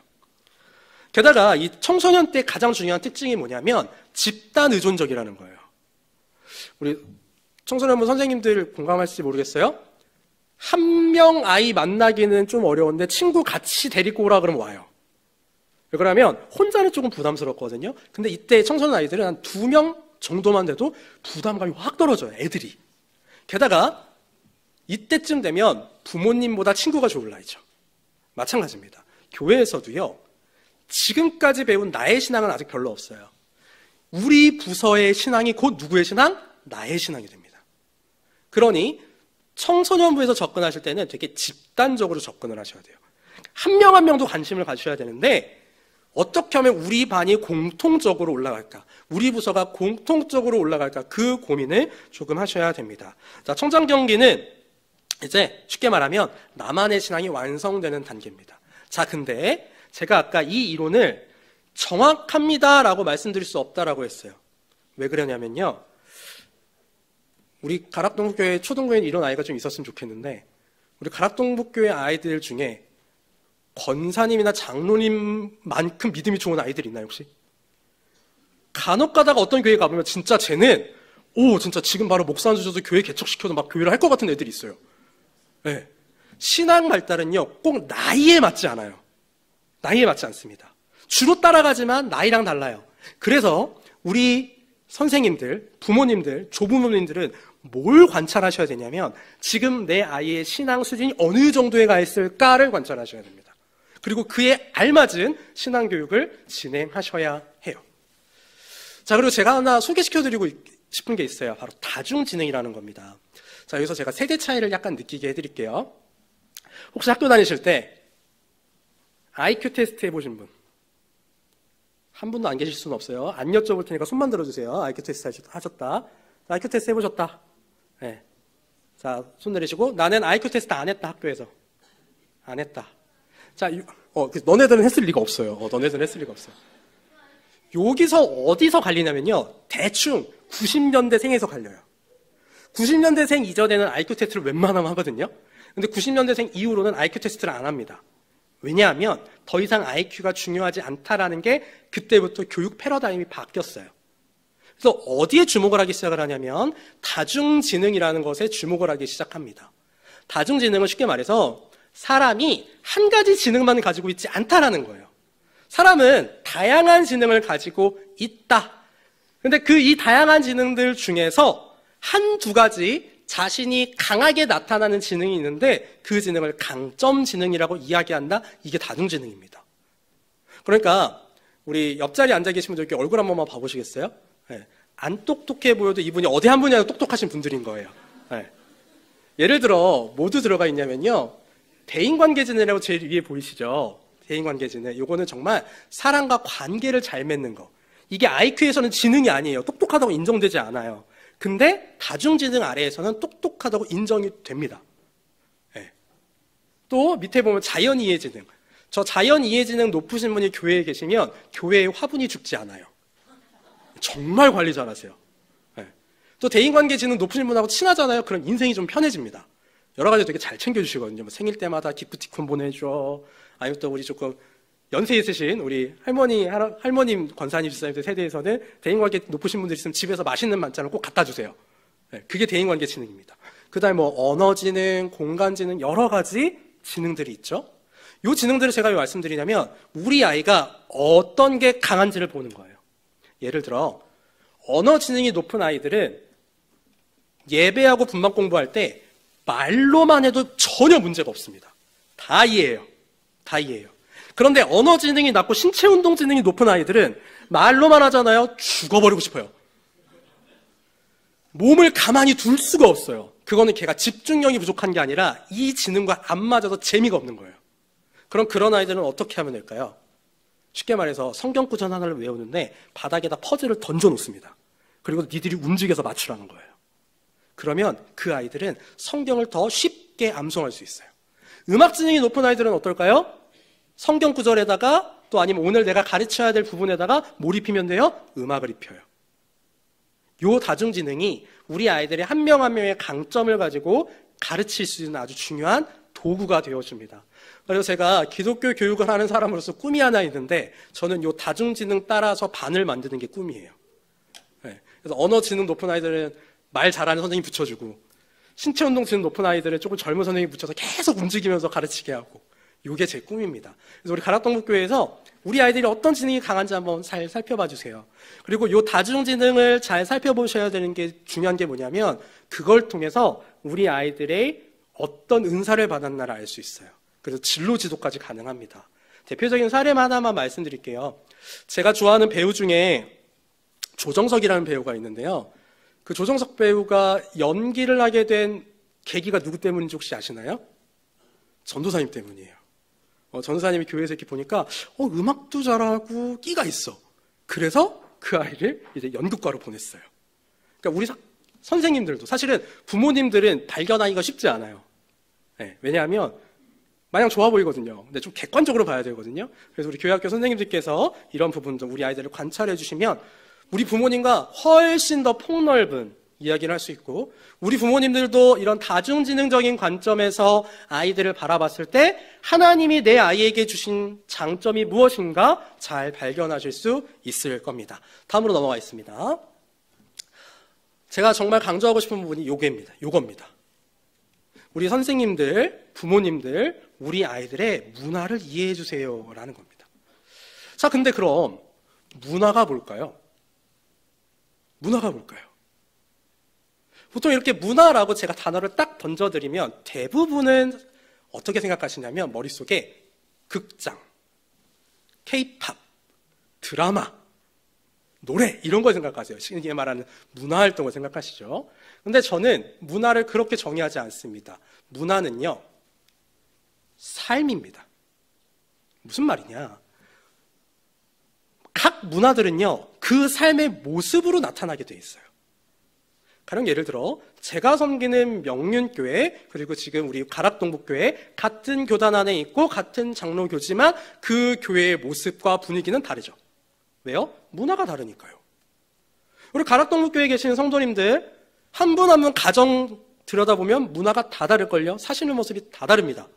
[SPEAKER 2] 게다가 이 청소년 때 가장 중요한 특징이 뭐냐면 집단 의존적이라는 거예요. 우리 청소년부 선생님들 공감할지 모르겠어요. 한 명 아이 만나기는 좀 어려운데 친구 같이 데리고 오라 그러면 와요. 왜 그러냐면 혼자는 조금 부담스럽거든요. 근데 이때 청소년 아이들은 한 2명 정도만 돼도 부담감이 확 떨어져요. 애들이. 게다가 이때쯤 되면 부모님보다 친구가 좋을 나이죠. 마찬가지입니다. 교회에서도요. 지금까지 배운 나의 신앙은 아직 별로 없어요. 우리 부서의 신앙이 곧 누구의 신앙? 나의 신앙이 됩니다. 그러니 청소년부에서 접근하실 때는 되게 집단적으로 접근을 하셔야 돼요. 한 명 한 명도 관심을 가지셔야 되는데 어떻게 하면 우리 반이 공통적으로 올라갈까? 우리 부서가 공통적으로 올라갈까? 그 고민을 조금 하셔야 됩니다. 자, 청장경기는 이제 쉽게 말하면 나만의 신앙이 완성되는 단계입니다. 자, 근데 제가 아까 이 이론을 정확합니다라고 말씀드릴 수 없다라고 했어요. 왜 그러냐면요. 우리 가락동북교회 초등부에는 이런 아이가 좀 있었으면 좋겠는데 우리 가락동북교회 아이들 중에 권사님이나 장로님만큼 믿음이 좋은 아이들 있나요 혹시? 간혹 가다가 어떤 교회 가보면 진짜 쟤는 진짜 지금 바로 목사 주셔서 교회 개척시켜도 막 교회를 할 것 같은 애들이 있어요. 네. 신앙 발달은요 꼭 나이에 맞지 않아요. 나이에 맞지 않습니다. 주로 따라가지만 나이랑 달라요. 그래서 우리 선생님들, 부모님들, 조부모님들은 뭘 관찰하셔야 되냐면 지금 내 아이의 신앙 수준이 어느 정도에 가 있을까를 관찰하셔야 됩니다. 그리고 그에 알맞은 신앙교육을 진행하셔야 해요. 자, 그리고 제가 하나 소개시켜드리고 싶은 게 있어요. 바로 다중지능이라는 겁니다. 자, 여기서 제가 세대 차이를 약간 느끼게 해드릴게요. 혹시 학교 다니실 때 IQ 테스트 해보신 분? 한 분도 안 계실 수는 없어요. 안 여쭤볼 테니까 손만 들어주세요. IQ 테스트 하셨다. IQ 테스트 해보셨다. 네. 자, 손 내리시고, 나는 IQ 테스트 안 했다, 학교에서. 안 했다. 자, 너네들은 했을 리가 없어요. 너네들은 했을 리가 없어요. 여기서 어디서 갈리냐면요. 대충 90년대생에서 갈려요. 90년대생 이전에는 IQ 테스트를 웬만하면 하거든요. 근데 90년대생 이후로는 IQ 테스트를 안 합니다. 왜냐하면 더 이상 IQ가 중요하지 않다라는 게 그때부터 교육 패러다임이 바뀌었어요. 그래서 어디에 주목을 하기 시작을 하냐면 다중지능이라는 것에 주목을 하기 시작합니다. 다중지능은 쉽게 말해서 사람이 한 가지 지능만 가지고 있지 않다라는 거예요. 사람은 다양한 지능을 가지고 있다. 근데 그 이 다양한 지능들 중에서 한두 가지 자신이 강하게 나타나는 지능이 있는데 그 지능을 강점 지능이라고 이야기한다. 이게 다중지능입니다. 그러니까 우리 옆자리에 앉아 계신 분들 이렇게 얼굴 한 번만 봐보시겠어요? 네. 안 똑똑해 보여도 이분이 어디 한 분이라도 똑똑하신 분들인 거예요. 네. 예를 들어 모두 들어가 있냐면요. 대인관계지능이라고 제일 위에 보이시죠? 대인관계지능. 이거는 정말 사람과 관계를 잘 맺는 거. 이게 IQ에서는 지능이 아니에요. 똑똑하다고 인정되지 않아요. 근데 다중지능 아래에서는 똑똑하다고 인정이 됩니다. 네. 또 밑에 보면 자연이해지능. 저 자연이해지능 높으신 분이 교회에 계시면 교회의 화분이 죽지 않아요. 정말 관리 잘하세요. 네. 또 대인관계지능 높으신 분하고 친하잖아요. 그럼 인생이 좀 편해집니다. 여러 가지 되게 잘 챙겨주시거든요. 뭐 생일 때마다 기프티콘 보내줘. 아니면 또 우리 조금 연세 있으신 우리 할머님 권사님 집사님들 세대에서는 대인관계 높으신 분들 있으면 집에서 맛있는 만찬을 꼭 갖다 주세요. 네, 그게 대인관계 지능입니다. 그 다음에 뭐 언어지능, 공간지능 여러 가지 지능들이 있죠. 이 지능들을 제가 왜 말씀드리냐면 우리 아이가 어떤 게 강한지를 보는 거예요. 예를 들어 언어지능이 높은 아이들은 예배하고 분만 공부할 때 말로만 해도 전혀 문제가 없습니다. 다 이해해요. 다 이해해요. 그런데 언어지능이 낮고 신체운동지능이 높은 아이들은 말로만 하잖아요. 죽어버리고 싶어요. 몸을 가만히 둘 수가 없어요. 그거는 걔가 집중력이 부족한 게 아니라 이 지능과 안 맞아서 재미가 없는 거예요. 그럼 그런 아이들은 어떻게 하면 될까요? 쉽게 말해서 성경구절 하나를 외우는데 바닥에다 퍼즐을 던져놓습니다. 그리고 니들이 움직여서 맞추라는 거예요. 그러면 그 아이들은 성경을 더 쉽게 암송할 수 있어요. 음악지능이 높은 아이들은 어떨까요? 성경 구절에다가 또 아니면 오늘 내가 가르쳐야 될 부분에다가 뭘 입히면 돼요? 음악을 입혀요. 요 다중지능이 우리 아이들의 한 명 한 명의 강점을 가지고 가르칠 수 있는 아주 중요한 도구가 되어줍니다. 그래서 제가 기독교 교육을 하는 사람으로서 꿈이 하나 있는데 저는 요 다중지능 따라서 반을 만드는 게 꿈이에요. 네. 그래서 언어지능 높은 아이들은 말 잘하는 선생님 붙여주고 신체운동지능 높은 아이들은 조금 젊은 선생님 붙여서 계속 움직이면서 가르치게 하고 이게 제 꿈입니다. 그래서 우리 가락동북교회에서 우리 아이들이 어떤 지능이 강한지 한번 잘 살펴봐 주세요. 그리고 이 다중지능을 잘 살펴보셔야 되는 게 중요한 게 뭐냐면 그걸 통해서 우리 아이들의 어떤 은사를 받았나를 알 수 있어요. 그래서 진로 지도까지 가능합니다. 대표적인 사례만 하나만 말씀드릴게요. 제가 좋아하는 배우 중에 조정석이라는 배우가 있는데요. 그 조정석 배우가 연기를 하게 된 계기가 누구 때문인지 혹시 아시나요? 전도사님 때문이에요. 전도사님이 교회에서 이렇게 보니까 음악도 잘하고 끼가 있어. 그래서 그 아이를 이제 연극과로 보냈어요. 그러니까 우리 선생님들도 사실은 부모님들은 발견하기가 쉽지 않아요. 네, 왜냐하면 마냥 좋아 보이거든요. 근데 좀 객관적으로 봐야 되거든요. 그래서 우리 교회학교 선생님들께서 이런 부분도 우리 아이들을 관찰해 주시면 우리 부모님과 훨씬 더 폭넓은 이야기를 할 수 있고 우리 부모님들도 이런 다중지능적인 관점에서 아이들을 바라봤을 때 하나님이 내 아이에게 주신 장점이 무엇인가 잘 발견하실 수 있을 겁니다. 다음으로 넘어가겠습니다. 제가 정말 강조하고 싶은 부분이 요겁니다. 우리 선생님들, 부모님들, 우리 아이들의 문화를 이해해 주세요 라는 겁니다. 자, 근데 그럼 문화가 뭘까요? 문화가 뭘까요? 보통 이렇게 문화라고 제가 단어를 딱 던져드리면 대부분은 어떻게 생각하시냐면 머릿속에 극장, K-팝, 드라마, 노래 이런 걸 생각하세요. 신기에 말하는 문화활동을 생각하시죠. 근데 저는 문화를 그렇게 정의하지 않습니다. 문화는요, 삶입니다. 무슨 말이냐? 각 문화들은요, 그 삶의 모습으로 나타나게 돼 있어요. 가령 예를 들어 제가 섬기는 명륜교회, 그리고 지금 우리 가락동북교회 같은 교단 안에 있고 같은 장로교지만 그 교회의 모습과 분위기는 다르죠. 왜요? 문화가 다르니까요. 우리 가락동북교회에 계시는 성도님들 한 분 한 분 가정 들여다보면 문화가 다 다를걸요. 사시는 모습이 다 다릅니다.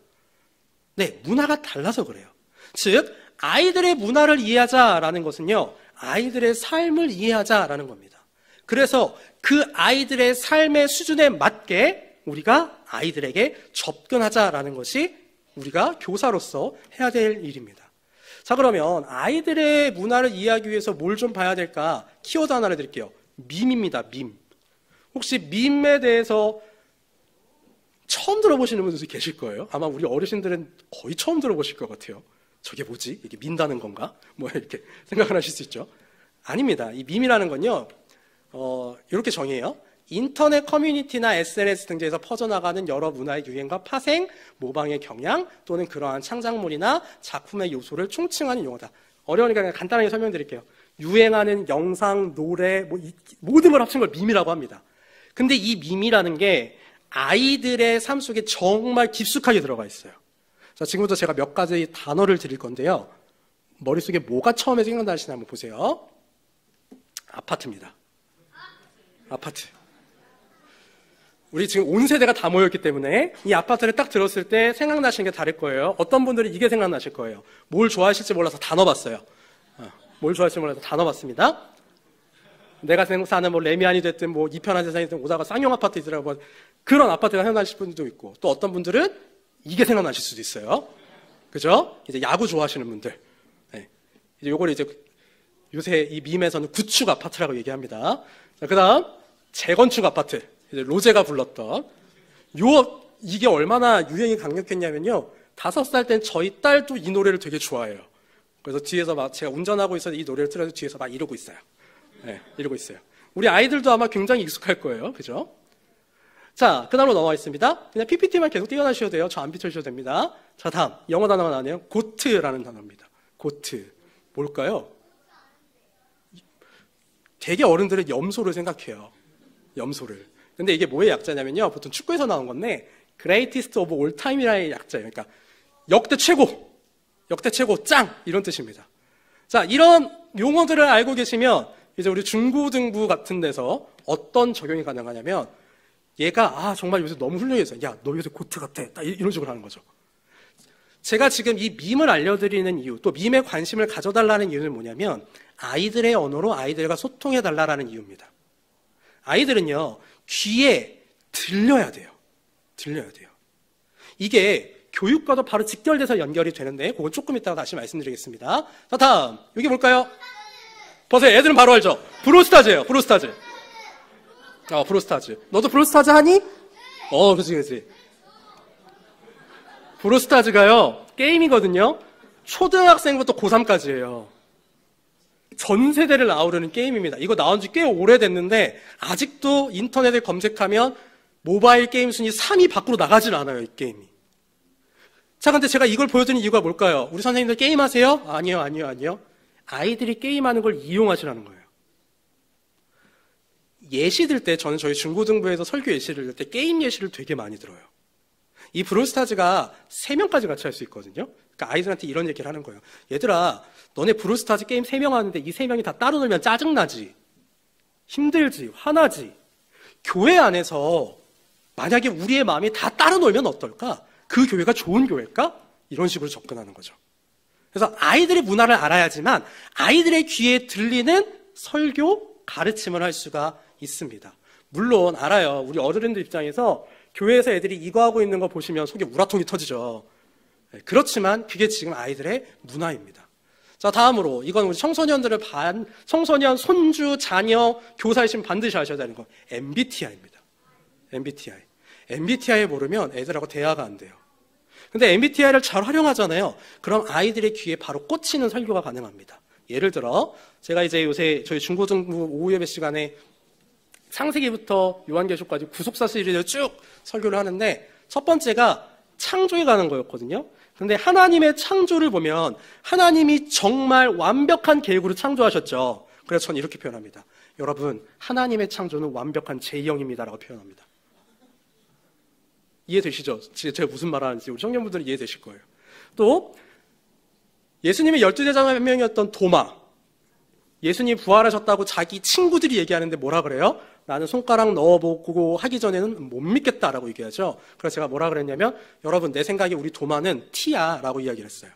[SPEAKER 2] 네, 문화가 달라서 그래요. 즉 아이들의 문화를 이해하자라는 것은요, 아이들의 삶을 이해하자라는 겁니다. 그래서 그 아이들의 삶의 수준에 맞게 우리가 아이들에게 접근하자라는 것이 우리가 교사로서 해야 될 일입니다. 자, 그러면 아이들의 문화를 이해하기 위해서 뭘 좀 봐야 될까? 키워드 하나를 드릴게요. 밈입니다. 밈. 혹시 밈에 대해서 처음 들어보시는 분들도 계실 거예요. 아마 우리 어르신들은 거의 처음 들어보실 것 같아요. 저게 뭐지? 이게 민다는 건가? 뭐 이렇게 생각을 하실 수 있죠. 아닙니다. 이 밈이라는 건요, 이렇게 정의해요. 인터넷 커뮤니티나 SNS 등지에서 퍼져나가는 여러 문화의 유행과 파생, 모방의 경향 또는 그러한 창작물이나 작품의 요소를 총칭하는 용어다. 어려우니까 그냥 간단하게 설명드릴게요. 유행하는 영상, 노래, 모든 걸 합친 걸 밈이라고 합니다. 근데 이 밈이라는 게 아이들의 삶 속에 정말 깊숙하게 들어가 있어요. 자, 지금부터 제가 몇 가지 단어를 드릴 건데요. 머릿속에 뭐가 처음에 생각나시나 한번 보세요. 아파트입니다. 아파트. 우리 지금 온 세대가 다 모였기 때문에 이 아파트를 딱 들었을 때 생각나시는 게 다를 거예요. 어떤 분들은 이게 생각나실 거예요. 뭘 좋아하실지 몰라서 다 넣어봤어요. 뭘 좋아하실지 몰라서 다 넣어봤습니다. 내가 사는 뭐 레미안이 됐든 뭐 이편한 세상이 됐든 오다가 쌍용 아파트 있더라고. 그런 아파트가 생각나실 분들도 있고, 또 어떤 분들은 이게 생각나실 수도 있어요. 그죠? 이제 야구 좋아하시는 분들. 네. 이제 요걸 이제 요새 이 밈에서는 구축 아파트라고 얘기합니다. 자, 그 다음, 재건축 아파트. 이제 로제가 불렀던. 이게 얼마나 유행이 강력했냐면요. 5살 땐 저희 딸도 이 노래를 되게 좋아해요. 그래서 뒤에서 막 제가 운전하고 있어서 이 노래를 틀어서 뒤에서 막 이러고 있어요. 네, 이러고 있어요. 우리 아이들도 아마 굉장히 익숙할 거예요. 그죠? 자, 그 다음으로 넘어가 있습니다. 그냥 PPT만 계속 띄워놔주셔도 돼요. 저 안 비춰주셔도 됩니다. 자, 다음. 영어 단어가 나왔네요. 고트라는 단어입니다. 고트. 뭘까요? 되게 어른들은 염소를 생각해요. 염소를. 근데 이게 뭐의 약자냐면요. 보통 축구에서 나온 건데, greatest of all time이라는 약자예요. 그러니까, 역대 최고, 짱! 이런 뜻입니다. 자, 이런 용어들을 알고 계시면, 이제 우리 중고등부 같은 데서 어떤 적용이 가능하냐면, 얘가, 정말 요새 너무 훌륭해서, 야, 너 요새 고트 같아. 딱 이런 식으로 하는 거죠. 제가 지금 이 밈을 알려드리는 이유, 또 밈에 관심을 가져달라는 이유는 뭐냐면, 아이들의 언어로 아이들과 소통해달라는 이유입니다. 아이들은요, 귀에 들려야 돼요. 들려야 돼요. 이게 교육과도 바로 직결돼서 연결이 되는데, 그건 조금 이따가 다시 말씀드리겠습니다. 자, 다음. 여기 뭘까요? 보세요. 애들은 바로 알죠? 브로스타즈예요. 브로스타즈. 브로스타즈. 너도 브로스타즈 하니? 그치. 브로스타즈가요, 게임이거든요. 초등학생부터 고3까지예요. 전 세대를 아우르는 게임입니다. 이거 나온 지 꽤 오래됐는데 아직도 인터넷에 검색하면 모바일 게임 순위 3위 밖으로 나가질 않아요, 이 게임이. 자, 근데 제가 이걸 보여드리는 이유가 뭘까요? 우리 선생님들 게임하세요? 아니요. 아이들이 게임하는 걸 이용하시라는 거예요. 예시 들 때, 저는 저희 중고등부에서 설교 예시를 들 때 게임 예시를 되게 많이 들어요. 이 브로스타즈가 3명까지 같이 할 수 있거든요. 그러니까 아이들한테 이런 얘기를 하는 거예요. 얘들아, 너네 브로스타즈 게임 3명 하는데 이 3명이 다 따로 놀면 짜증나지? 힘들지? 화나지? 교회 안에서 만약에 우리의 마음이 다 따로 놀면 어떨까? 그 교회가 좋은 교회일까? 이런 식으로 접근하는 거죠. 그래서 아이들의 문화를 알아야지만 아이들의 귀에 들리는 설교, 가르침을 할 수가 있습니다. 물론 알아요. 우리 어른들 입장에서 교회에서 애들이 이거 하고 있는 거 보시면 속에 우라통이 터지죠. 그렇지만 그게 지금 아이들의 문화입니다. 자, 다음으로 이건 우리 청소년들을 청소년, 손주, 자녀, 교사이시면 반드시 아셔야 되는 거 MBTI입니다. MBTI 모르면 애들하고 대화가 안 돼요. 근데 MBTI를 잘 활용하잖아요. 그럼 아이들의 귀에 바로 꽂히는 설교가 가능합니다. 예를 들어 제가 이제 요새 저희 중고등부 오후 예배 시간에 창세기부터 요한계시록까지 구속사 시리즈를 쭉 설교를 하는데 첫 번째가 창조에 관한 거였거든요. 근데 하나님의 창조를 보면 하나님이 정말 완벽한 계획으로 창조하셨죠. 그래서 저는 이렇게 표현합니다. 여러분, 하나님의 창조는 완벽한 제형입니다라고 표현합니다. 이해되시죠? 제가 무슨 말 하는지 우리 청년분들은 이해되실 거예요. 또 예수님의 12제자 한 명이었던 도마, 예수님이 부활하셨다고 자기 친구들이 얘기하는데 뭐라 그래요? 나는 손가락 넣어보고 하기 전에는 못 믿겠다라고 얘기하죠. 그래서 제가 뭐라 그랬냐면 여러분, 내 생각에 우리 도마는 T야 라고 이야기를 했어요.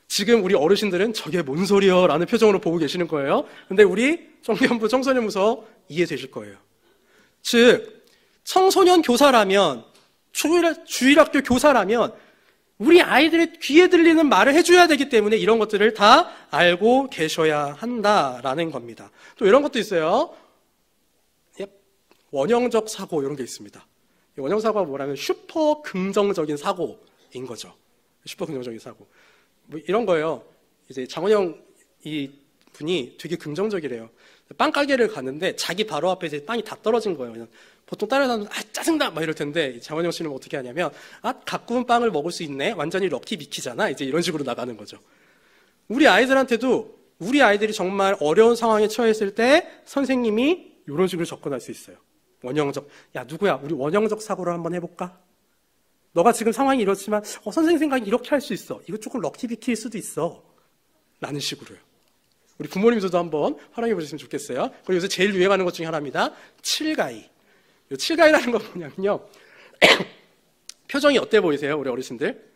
[SPEAKER 2] 지금 우리 어르신들은 저게 뭔 소리여 라는 표정으로 보고 계시는 거예요. 근데 우리 청년부 청소년부서 이해되실 거예요. 즉 청소년 교사라면, 주일학교 교사라면 우리 아이들의 귀에 들리는 말을 해줘야 되기 때문에 이런 것들을 다 알고 계셔야 한다라는 겁니다. 또 이런 것도 있어요. 원형적 사고 이런 게 있습니다. 원형 사고가 뭐라면 슈퍼 긍정적인 사고인 거죠. 슈퍼 긍정적인 사고. 뭐 이런 거예요. 이제 장원영 이 분이 되게 긍정적이래요. 빵 가게를 갔는데 자기 바로 앞에 이제 빵이 다 떨어진 거예요. 보통 다른 사람은 짜증나 막 이럴 텐데 장원영 씨는 어떻게 하냐면 갓 구운 빵을 먹을 수 있네. 완전히 럭키 미키잖아. 이제 이런 식으로 나가는 거죠. 우리 아이들한테도 우리 아이들이 정말 어려운 상황에 처했을 때 선생님이 이런 식으로 접근할 수 있어요. 원형적. 야 누구야? 우리 원형적 사고를 한번 해볼까? 너가 지금 상황이 이렇지만 선생님 생각이 이렇게 할 수 있어. 이거 조금 럭키 미키일 수도 있어. 라는 식으로요. 우리 부모님들도 한번 활용해 보셨으면 좋겠어요. 그리고 요새 제일 유행하는 것 중에 하나입니다. 칠가이. 이 칠가이라는 건 뭐냐면요. 표정이 어때 보이세요? 우리 어르신들?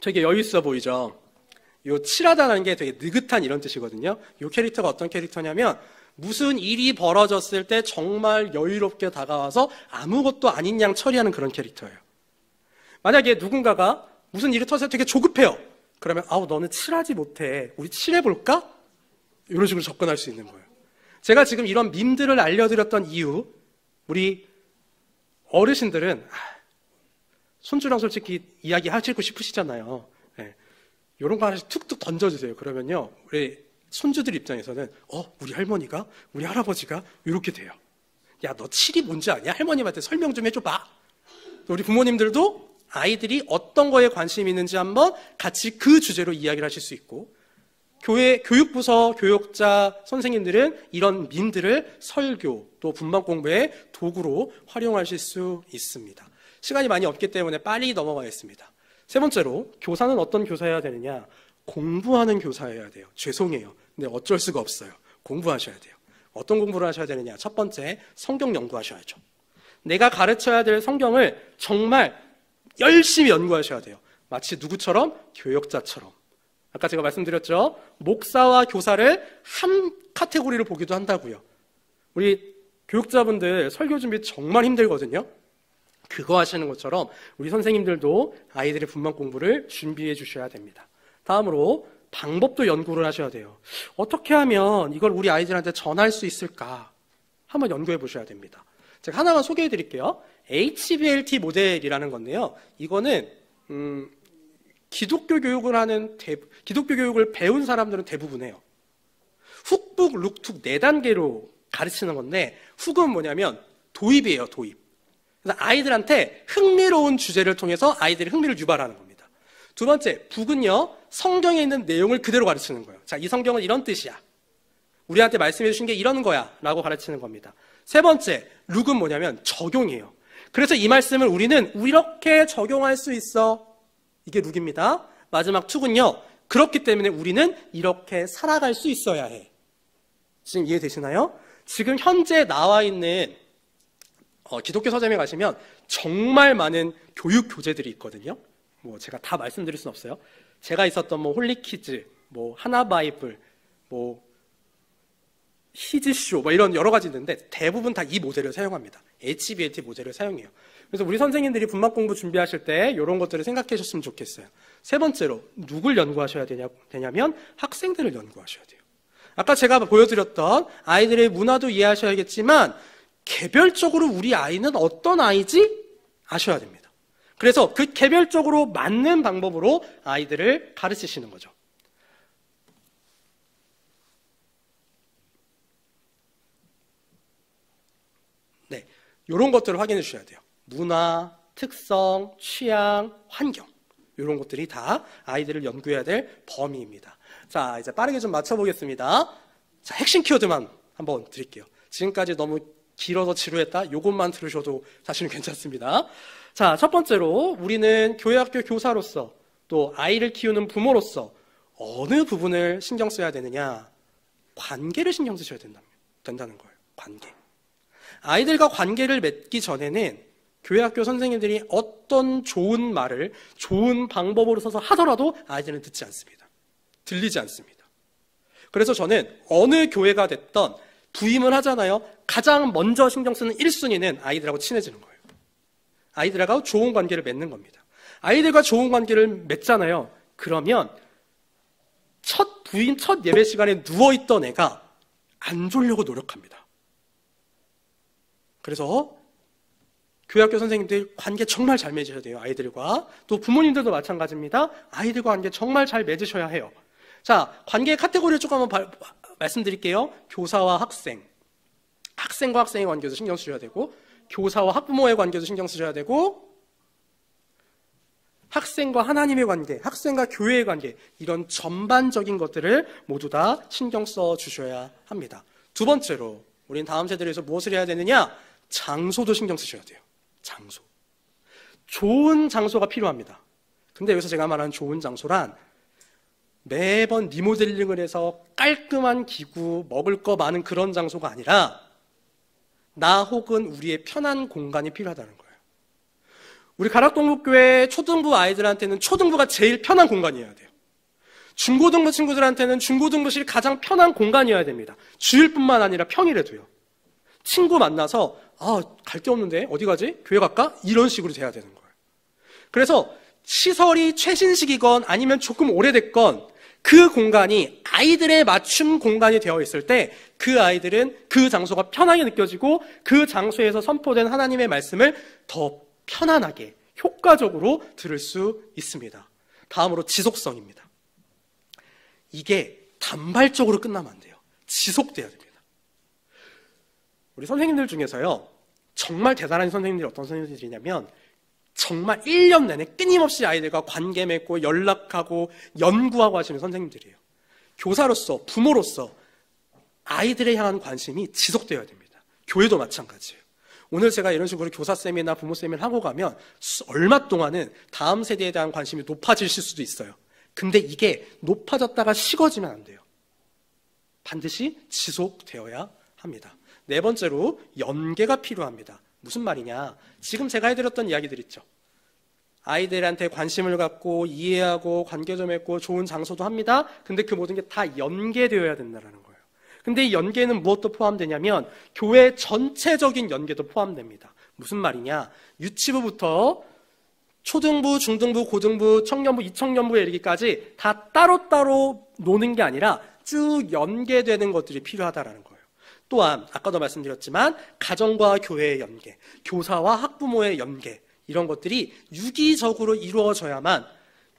[SPEAKER 2] 되게 여유 있어 보이죠? 이 칠하다는 게 되게 느긋한 이런 뜻이거든요. 이 캐릭터가 어떤 캐릭터냐면 무슨 일이 벌어졌을 때 정말 여유롭게 다가와서 아무것도 아닌 양 처리하는 그런 캐릭터예요. 만약에 누군가가 무슨 일이 터져서 되게 조급해요. 그러면 너는 칠하지 못해. 우리 칠해볼까? 이런 식으로 접근할 수 있는 거예요. 제가 지금 이런 밈들을 알려드렸던 이유, 우리 어르신들은 손주랑 솔직히 이야기 하시고 싶으시잖아요. 네. 이런 거 하나씩 툭툭 던져주세요. 그러면요, 우리 손주들 입장에서는 우리 할머니가, 우리 할아버지가 이렇게 돼요. 야, 너 칠이 뭔지 아냐? 할머님한테 설명 좀 해줘봐. 우리 부모님들도 아이들이 어떤 거에 관심이 있는지 한번 같이 그 주제로 이야기를 하실 수 있고, 교회 교육부서 교육자 선생님들은 이런 밈들을 설교 또 분반 공부의 도구로 활용하실 수 있습니다. 시간이 많이 없기 때문에 빨리 넘어가겠습니다. 세 번째로 교사는 어떤 교사여야 되느냐? 공부하는 교사여야 돼요. 죄송해요. 근데 어쩔 수가 없어요. 공부하셔야 돼요. 어떤 공부를 하셔야 되느냐? 첫 번째, 성경 연구하셔야죠. 내가 가르쳐야 될 성경을 정말 열심히 연구하셔야 돼요. 마치 누구처럼? 교역자처럼. 아까 제가 말씀드렸죠. 목사와 교사를 한 카테고리로 보기도 한다고요. 우리 교육자분들 설교 준비 정말 힘들거든요. 그거 하시는 것처럼 우리 선생님들도 아이들의 분반 공부를 준비해 주셔야 됩니다. 다음으로 방법도 연구를 하셔야 돼요. 어떻게 하면 이걸 우리 아이들한테 전할 수 있을까? 한번 연구해 보셔야 됩니다. 제가 하나만 소개해 드릴게요. HBLT 모델이라는 건데요. 이거는 기독교 교육을 배운 사람들은 대부분 해요. 훅북, 룩툭 4단계로 가르치는 건데, 훅은 뭐냐면 도입이에요, 도입. 그래서 아이들한테 흥미로운 주제를 통해서 아이들의 흥미를 유발하는 겁니다. 두 번째, 북은요, 성경에 있는 내용을 그대로 가르치는 거예요. 자, 이 성경은 이런 뜻이야. 우리한테 말씀해 주신 게 이런 거야. 라고 가르치는 겁니다. 세 번째, 룩은 뭐냐면 적용이에요. 그래서 이 말씀을 우리는 이렇게 적용할 수 있어. 이게 룩입니다. 마지막 툭은요. 그렇기 때문에 우리는 이렇게 살아갈 수 있어야 해. 지금 이해되시나요? 지금 현재 나와 있는 기독교 서점에 가시면 정말 많은 교육 교재들이 있거든요. 뭐 제가 다 말씀드릴 수는 없어요. 제가 있었던 홀리키즈, 하나바이블, 히즈쇼, 이런 여러 가지 있는데 대부분 다 이 모델을 사용합니다. HBLT 모델을 사용해요. 그래서 우리 선생님들이 분반 공부 준비하실 때 이런 것들을 생각해 주셨으면 좋겠어요. 세 번째로 누굴 연구하셔야 되냐면 학생들을 연구하셔야 돼요. 아까 제가 보여드렸던 아이들의 문화도 이해하셔야겠지만 개별적으로 우리 아이는 어떤 아이지 아셔야 됩니다. 그래서 그 개별적으로 맞는 방법으로 아이들을 가르치시는 거죠. 네, 이런 것들을 확인해 주셔야 돼요. 문화, 특성, 취향, 환경, 이런 것들이 다 아이들을 연구해야 될 범위입니다. 자, 이제 빠르게 좀 맞춰보겠습니다. 자, 핵심 키워드만 한번 드릴게요. 지금까지 너무 길어서 지루했다? 요것만 들으셔도 사실은 괜찮습니다. 자, 첫 번째로 우리는 교회학교 교사로서 또 아이를 키우는 부모로서 어느 부분을 신경 써야 되느냐? 관계를 신경 쓰셔야 된다는 거예요. 관계. 아이들과 관계를 맺기 전에는 교회학교 선생님들이 어떤 좋은 말을 좋은 방법으로 써서 하더라도 아이들은 듣지 않습니다. 들리지 않습니다. 그래서 저는 어느 교회가 됐던 부임을 하잖아요. 가장 먼저 신경 쓰는 1순위는 아이들하고 친해지는 거예요. 아이들하고 좋은 관계를 맺는 겁니다. 아이들과 좋은 관계를 맺잖아요. 그러면 첫 부임, 첫 예배 시간에 누워있던 애가 안 졸려고 노력합니다. 그래서 교회학교 선생님들 관계 정말 잘 맺으셔야 돼요. 아이들과. 또 부모님들도 마찬가지입니다. 아이들과 관계 정말 잘 맺으셔야 해요. 자, 관계의 카테고리를 조금 한번 말씀드릴게요. 교사와 학생, 학생과 학생의 관계도 신경 쓰셔야 되고, 교사와 학부모의 관계도 신경 쓰셔야 되고, 학생과 하나님의 관계, 학생과 교회의 관계, 이런 전반적인 것들을 모두 다 신경 써 주셔야 합니다. 두 번째로 우리는 다음 세대를 위해서 무엇을 해야 되느냐? 장소도 신경 쓰셔야 돼요. 장소. 좋은 장소가 필요합니다. 근데 여기서 제가 말하는 좋은 장소란 매번 리모델링을 해서 깔끔한 기구, 먹을 거 많은 그런 장소가 아니라 나 혹은 우리의 편한 공간이 필요하다는 거예요. 우리 가락동북교회 초등부 아이들한테는 초등부가 제일 편한 공간이어야 돼요. 중고등부 친구들한테는 중고등부실이 가장 편한 공간이어야 됩니다. 주일뿐만 아니라 평일에도요. 친구 만나서 갈 데 없는데 어디 가지? 교회 갈까? 이런 식으로 돼야 되는 거예요. 그래서 시설이 최신식이건 아니면 조금 오래됐건 그 공간이 아이들의 맞춤 공간이 되어 있을 때 그 아이들은 그 장소가 편하게 느껴지고 그 장소에서 선포된 하나님의 말씀을 더 편안하게 효과적으로 들을 수 있습니다. 다음으로 지속성입니다. 이게 단발적으로 끝나면 안 돼요. 지속돼야 됩니다. 우리 선생님들 중에서요, 정말 대단한 선생님들이 어떤 선생님들이냐면 정말 1년 내내 끊임없이 아이들과 관계 맺고 연락하고 연구하고 하시는 선생님들이에요. 교사로서, 부모로서 아이들에 향한 관심이 지속되어야 됩니다. 교회도 마찬가지예요. 오늘 제가 이런 식으로 교사 세미나 부모 세미나 하고 가면 얼마 동안은 다음 세대에 대한 관심이 높아지실 수도 있어요. 근데 이게 높아졌다가 식어지면 안 돼요. 반드시 지속되어야 합니다. 네 번째로 연계가 필요합니다. 무슨 말이냐? 지금 제가 해드렸던 이야기들 있죠. 아이들한테 관심을 갖고 이해하고 관계 좀 맺고 좋은 장소도 합니다. 근데 그 모든 게 다 연계되어야 된다는 거예요. 근데 이 연계는 무엇도 포함되냐면 교회 전체적인 연계도 포함됩니다. 무슨 말이냐? 유치부부터 초등부, 중등부, 고등부, 청년부, 이청년부에 이르기까지 다 따로따로 노는 게 아니라 쭉 연계되는 것들이 필요하다는 거예요. 또한 아까도 말씀드렸지만 가정과 교회의 연계, 교사와 학부모의 연계, 이런 것들이 유기적으로 이루어져야만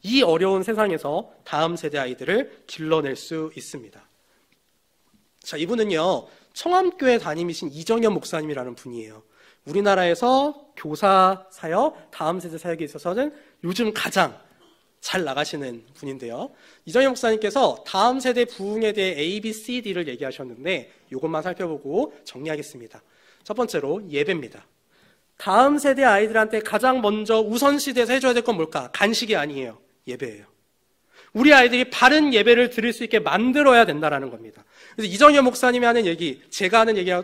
[SPEAKER 2] 이 어려운 세상에서 다음 세대 아이들을 길러낼 수 있습니다. 자, 이분은요, 청암교회 담임이신 이정현 목사님이라는 분이에요. 우리나라에서 교사 사역, 다음 세대 사역에 있어서는 요즘 가장 잘 나가시는 분인데요. 이정현 목사님께서 다음 세대 부흥에 대해 A, B, C, D를 얘기하셨는데 이것만 살펴보고 정리하겠습니다. 첫 번째로 예배입니다. 다음 세대 아이들한테 가장 먼저 우선시대에서 해줘야 될 건 뭘까? 간식이 아니에요. 예배예요. 우리 아이들이 바른 예배를 드릴 수 있게 만들어야 된다는 겁니다. 그래서 이정현 목사님이 하는 얘기, 제가 하는 얘기랑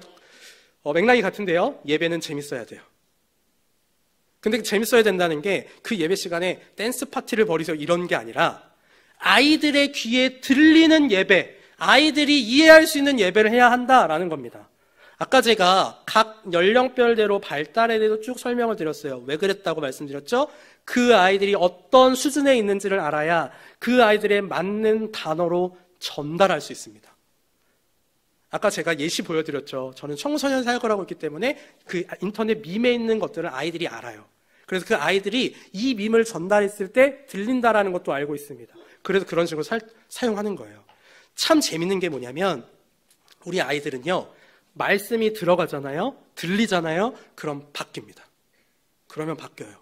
[SPEAKER 2] 맥락이 같은데요. 예배는 재밌어야 돼요. 근데 재밌어야 된다는 게 그 예배 시간에 댄스 파티를 벌이세요 이런 게 아니라 아이들의 귀에 들리는 예배, 아이들이 이해할 수 있는 예배를 해야 한다라는 겁니다. 아까 제가 각 연령별대로 발달에 대해서 쭉 설명을 드렸어요. 왜 그랬다고 말씀드렸죠? 그 아이들이 어떤 수준에 있는지를 알아야 그 아이들의 맞는 단어로 전달할 수 있습니다. 아까 제가 예시 보여드렸죠. 저는 청소년 사역을 하고 있기 때문에 그 인터넷 밈에 있는 것들을 아이들이 알아요. 그래서 그 아이들이 이 밈을 전달했을 때 들린다라는 것도 알고 있습니다. 그래서 그런 식으로 사용하는 거예요. 참 재밌는 게 뭐냐면 우리 아이들은요, 말씀이 들어가잖아요, 들리잖아요, 그럼 바뀝니다. 그러면 바뀌어요.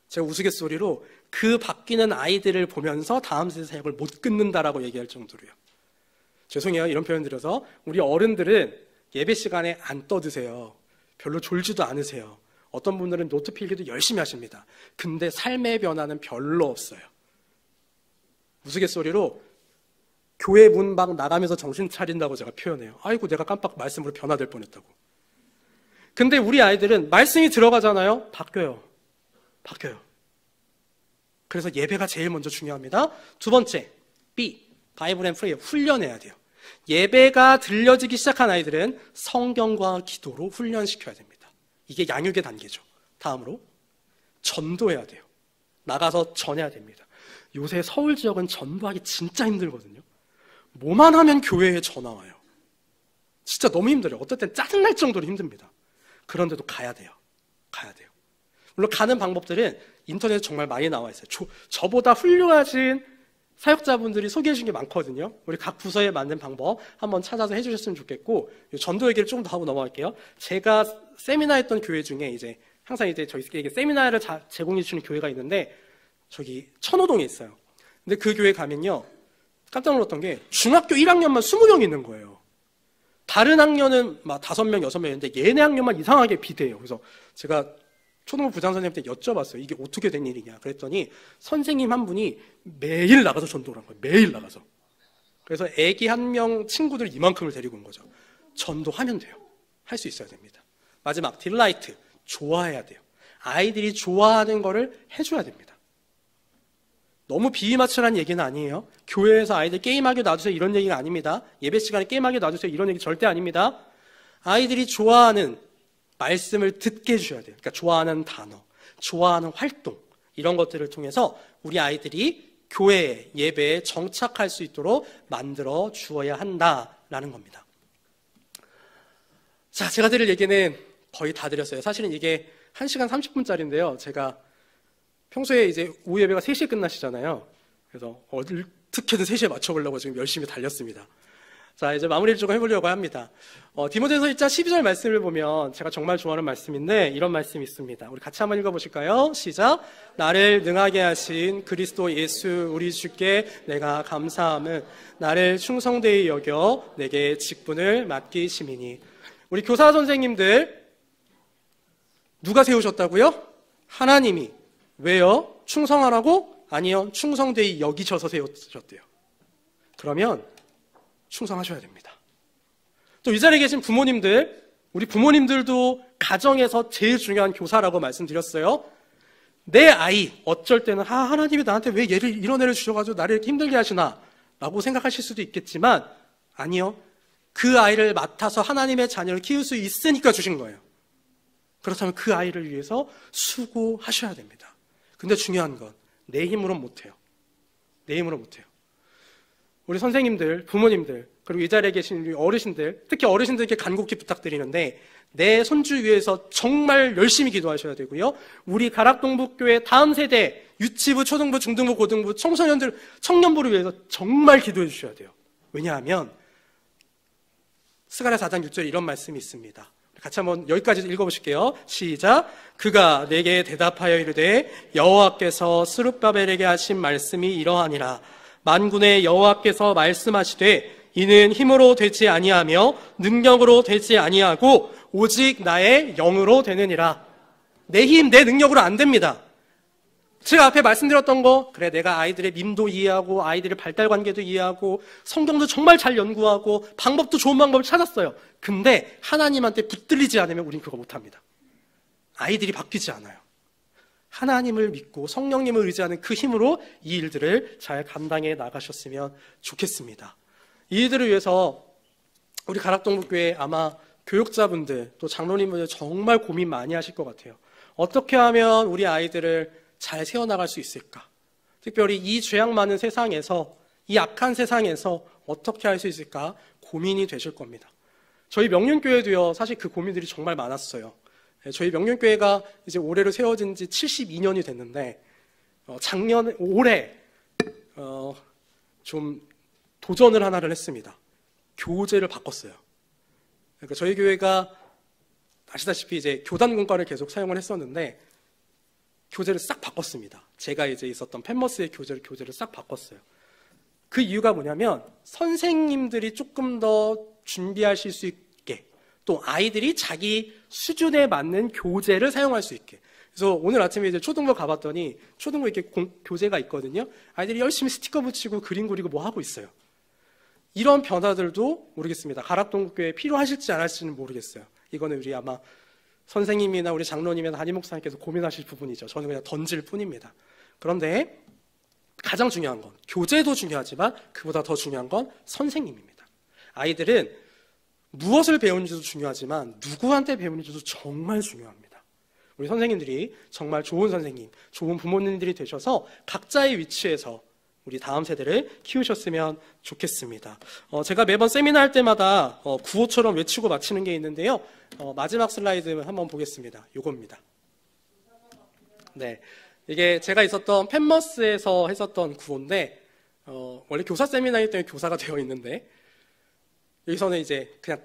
[SPEAKER 2] 제가 우스갯소리로 그 바뀌는 아이들을 보면서 다음 세대 사역을 못 끊는다라고 얘기할 정도로요. 죄송해요, 이런 표현 드려서. 우리 어른들은 예배 시간에 안 떠드세요. 별로 졸지도 않으세요. 어떤 분들은 노트 필기도 열심히 하십니다. 근데 삶의 변화는 별로 없어요. 우스갯소리로 교회 문 막 나가면서 정신 차린다고 제가 표현해요. 아이고, 내가 깜빡 말씀으로 변화될 뻔했다고. 근데 우리 아이들은 말씀이 들어가잖아요, 바뀌어요. 그래서 예배가 제일 먼저 중요합니다. 두 번째, B, 바이블 앤 프레이어, 훈련해야 돼요. 예배가 들려지기 시작한 아이들은 성경과 기도로 훈련시켜야 됩니다. 이게 양육의 단계죠. 다음으로 전도해야 돼요. 나가서 전해야 됩니다. 요새 서울 지역은 전도하기 진짜 힘들거든요. 뭐만 하면 교회에 전화 와요. 진짜 너무 힘들어요. 어떨 땐 짜증날 정도로 힘듭니다. 그런데도 가야 돼요. 물론 가는 방법들은 인터넷에 정말 많이 나와 있어요. 저보다 훌륭하신 사역자분들이 소개해 주신 게 많거든요. 우리 각 부서에 맞는 방법 한번 찾아서 해주셨으면 좋겠고, 전도 얘기를 조금 더 하고 넘어갈게요. 제가 세미나 했던 교회 중에 이제 항상 이제 저희에게 세미나를 제공해 주는 교회가 있는데, 저기 천호동에 있어요. 근데 그 교회 가면요, 깜짝 놀랐던 게 중학교 1학년만 20명이 있는 거예요. 다른 학년은 막 5명, 6명인데 얘네 학년만 이상하게 비대해요. 그래서 제가 초등부 부장 선생님한테 여쭤봤어요. 이게 어떻게 된 일이냐. 그랬더니 선생님 한 분이 매일 나가서 전도를 한 거예요. 매일 나가서. 그래서 애기 한 명 친구들 이만큼을 데리고 온 거죠. 전도하면 돼요. 할 수 있어야 됩니다. 마지막, 딜라이트. 좋아해야 돼요. 아이들이 좋아하는 거를 해줘야 됩니다. 너무 비맞추라는 얘기는 아니에요. 교회에서 아이들 게임하게 놔주세요 이런 얘기가 아닙니다. 예배 시간에 게임하게 놔주세요 이런 얘기 절대 아닙니다. 아이들이 좋아하는 말씀을 듣게 해주셔야 돼요. 그러니까 좋아하는 단어, 좋아하는 활동, 이런 것들을 통해서 우리 아이들이 교회에, 예배에 정착할 수 있도록 만들어 주어야 한다라는 겁니다. 자, 제가 드릴 얘기는 거의 다 드렸어요. 사실은 이게 1시간 30분짜리인데요. 제가 평소에 이제 오후 예배가 3시에 끝나시잖아요. 그래서 어떻게든 3시에 맞춰보려고 지금 열심히 달렸습니다. 자, 이제 마무리를 조금 해보려고 합니다. 디모데전서 1장 12절 말씀을 보면 제가 정말 좋아하는 말씀인데 이런 말씀이 있습니다. 우리 같이 한번 읽어보실까요? 시작. 나를 능하게 하신 그리스도 예수 우리 주께 내가 감사함은 나를 충성되이 여겨 내게 직분을 맡기심이니. 우리 교사 선생님들 누가 세우셨다고요? 하나님이. 왜요? 충성하라고? 아니요. 충성되이 여기셔서 세우셨대요. 그러면 충성하셔야 됩니다. 또 이 자리에 계신 부모님들, 우리 부모님들도 가정에서 제일 중요한 교사라고 말씀드렸어요. 내 아이, 어쩔 때는 하나님이 나한테 왜 이런 애를 주셔가지고 나를 이렇게 힘들게 하시나 라고 생각하실 수도 있겠지만, 아니요. 그 아이를 맡아서 하나님의 자녀를 키울 수 있으니까 주신 거예요. 그렇다면 그 아이를 위해서 수고하셔야 됩니다. 근데 중요한 건 내 힘으로는 못해요. 내 힘으로 못해요. 우리 선생님들, 부모님들, 그리고 이 자리에 계신 우리 어르신들, 특히 어르신들께 간곡히 부탁드리는데 내 손주 위해서 정말 열심히 기도하셔야 되고요. 우리 가락동북교회 다음 세대 유치부, 초등부, 중등부, 고등부, 청소년들, 청년부를 위해서 정말 기도해 주셔야 돼요. 왜냐하면 스가랴 4장 6절에 이런 말씀이 있습니다. 같이 한번 여기까지 읽어보실게요. 시작. 그가 내게 대답하여 이르되 여호와께서 스룹바벨에게 하신 말씀이 이러하니라. 만군의 여호와께서 말씀하시되 이는 힘으로 되지 아니하며 능력으로 되지 아니하고 오직 나의 영으로 되느니라. 내 힘, 내 능력으로 안 됩니다. 제가 앞에 말씀드렸던 거, 그래 내가 아이들의 밈도 이해하고 아이들의 발달 관계도 이해하고 성경도 정말 잘 연구하고 방법도 좋은 방법을 찾았어요. 근데 하나님한테 붙들리지 않으면 우린 그거 못합니다. 아이들이 바뀌지 않아요. 하나님을 믿고 성령님을 의지하는 그 힘으로 이 일들을 잘 감당해 나가셨으면 좋겠습니다. 이 일들을 위해서 우리 가락동북교회 아마 교육자분들 또 장로님분들 정말 고민 많이 하실 것 같아요. 어떻게 하면 우리 아이들을 잘 세워나갈 수 있을까? 특별히 이 죄악 많은 세상에서, 이 악한 세상에서 어떻게 할 수 있을까 고민이 되실 겁니다. 저희 명륜교회도요, 사실 그 고민들이 정말 많았어요. 저희 명륜교회가 이제 올해로 세워진 지 72년이 됐는데, 올해, 좀 도전을 하나를 했습니다. 교재를 바꿨어요. 그러니까 저희 교회가 아시다시피 이제 교단공과를 계속 사용을 했었는데, 교재를 싹 바꿨습니다. 제가 이제 있었던 펜머스의 교재를 싹 바꿨어요. 그 이유가 뭐냐면, 선생님들이 조금 더 준비하실 수 있게, 또 아이들이 자기 수준에 맞는 교재를 사용할 수 있게. 그래서 오늘 아침에 이제 초등부 가봤더니, 초등부 이렇게 교재가 있거든요. 아이들이 열심히 스티커 붙이고 그림 그리고 뭐 하고 있어요. 이런 변화들도 모르겠습니다. 가락동교회에 필요하실지 안 하실지는 모르겠어요. 이거는 우리 아마 선생님이나 우리 장로님이나 담임 목사님께서 고민하실 부분이죠. 저는 그냥 던질 뿐입니다. 그런데 가장 중요한 건, 교재도 중요하지만 그보다 더 중요한 건 선생님입니다. 아이들은 무엇을 배우는지도 중요하지만 누구한테 배우는지도 정말 중요합니다. 우리 선생님들이 정말 좋은 선생님, 좋은 부모님들이 되셔서 각자의 위치에서 우리 다음 세대를 키우셨으면 좋겠습니다. 제가 매번 세미나 할 때마다 구호처럼 외치고 마치는 게 있는데요. 마지막 슬라이드 한번 보겠습니다. 요겁니다. 네, 이게 제가 있었던 펜머스에서 했었던 구호인데, 원래 교사 세미나이기 때문에 교사가 되어 있는데, 여기서는 이제 그냥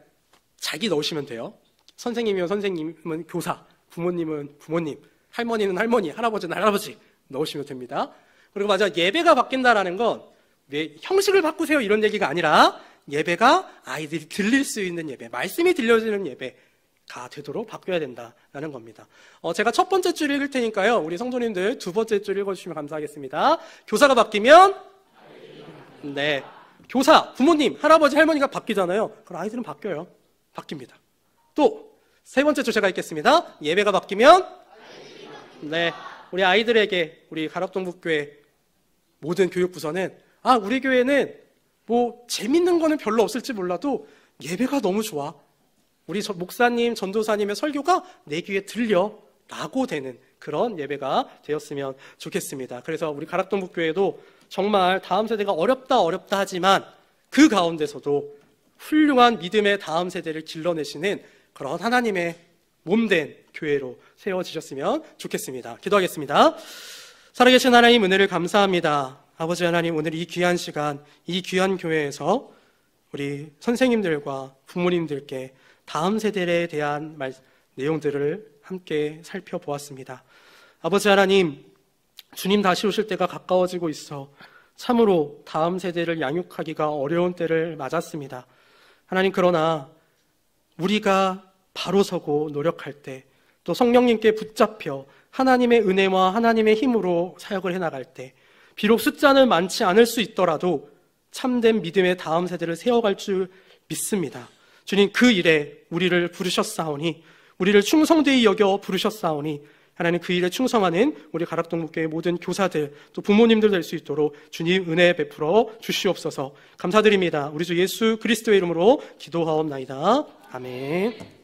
[SPEAKER 2] 자기 넣으시면 돼요. 선생님이면 선생님은 교사, 부모님은 부모님, 할머니는 할머니, 할아버지는 할아버지 넣으시면 됩니다. 그리고 맞아, 예배가 바뀐다라는 건 왜 형식을 바꾸세요 이런 얘기가 아니라, 예배가 아이들이 들릴 수 있는 예배, 말씀이 들려지는 예배가 되도록 바뀌어야 된다라는 겁니다. 제가 첫 번째 줄 읽을 테니까요, 우리 성도님들 두 번째 줄 읽어주시면 감사하겠습니다. 교사가 바뀌면, 네, 교사, 부모님, 할아버지, 할머니가 바뀌잖아요. 그럼 아이들은 바뀌어요. 바뀝니다. 또 세 번째 줄 제가 읽겠습니다. 예배가 바뀌면, 네, 우리 아이들에게 우리 가락동북교회 모든 교육부서는, 우리 교회는 뭐 재밌는 거는 별로 없을지 몰라도 예배가 너무 좋아. 우리 목사님, 전도사님의 설교가 내 귀에 들려 라고 되는 그런 예배가 되었으면 좋겠습니다. 그래서 우리 가락동북교회도 정말 다음 세대가 어렵다 하지만 그 가운데서도 훌륭한 믿음의 다음 세대를 길러내시는 그런 하나님의 몸된 교회로 세워지셨으면 좋겠습니다. 기도하겠습니다. 살아계신 하나님, 은혜를 감사합니다. 아버지 하나님, 오늘 이 귀한 시간, 이 귀한 교회에서 우리 선생님들과 부모님들께 다음 세대에 대한 내용들을 함께 살펴보았습니다. 아버지 하나님, 주님 다시 오실 때가 가까워지고 있어 참으로 다음 세대를 양육하기가 어려운 때를 맞았습니다. 하나님, 그러나 우리가 바로 서고 노력할 때, 또 성령님께 붙잡혀 하나님의 은혜와 하나님의 힘으로 사역을 해나갈 때, 비록 숫자는 많지 않을 수 있더라도 참된 믿음의 다음 세대를 세워갈 줄 믿습니다. 주님, 그 일에 우리를 부르셨사오니, 우리를 충성되이 여겨 부르셨사오니, 하나님 그 일에 충성하는 우리 가락동북교회 모든 교사들, 또 부모님들 될 수 있도록 주님 은혜 베풀어 주시옵소서. 감사드립니다. 우리 주 예수 그리스도의 이름으로 기도하옵나이다. 아멘.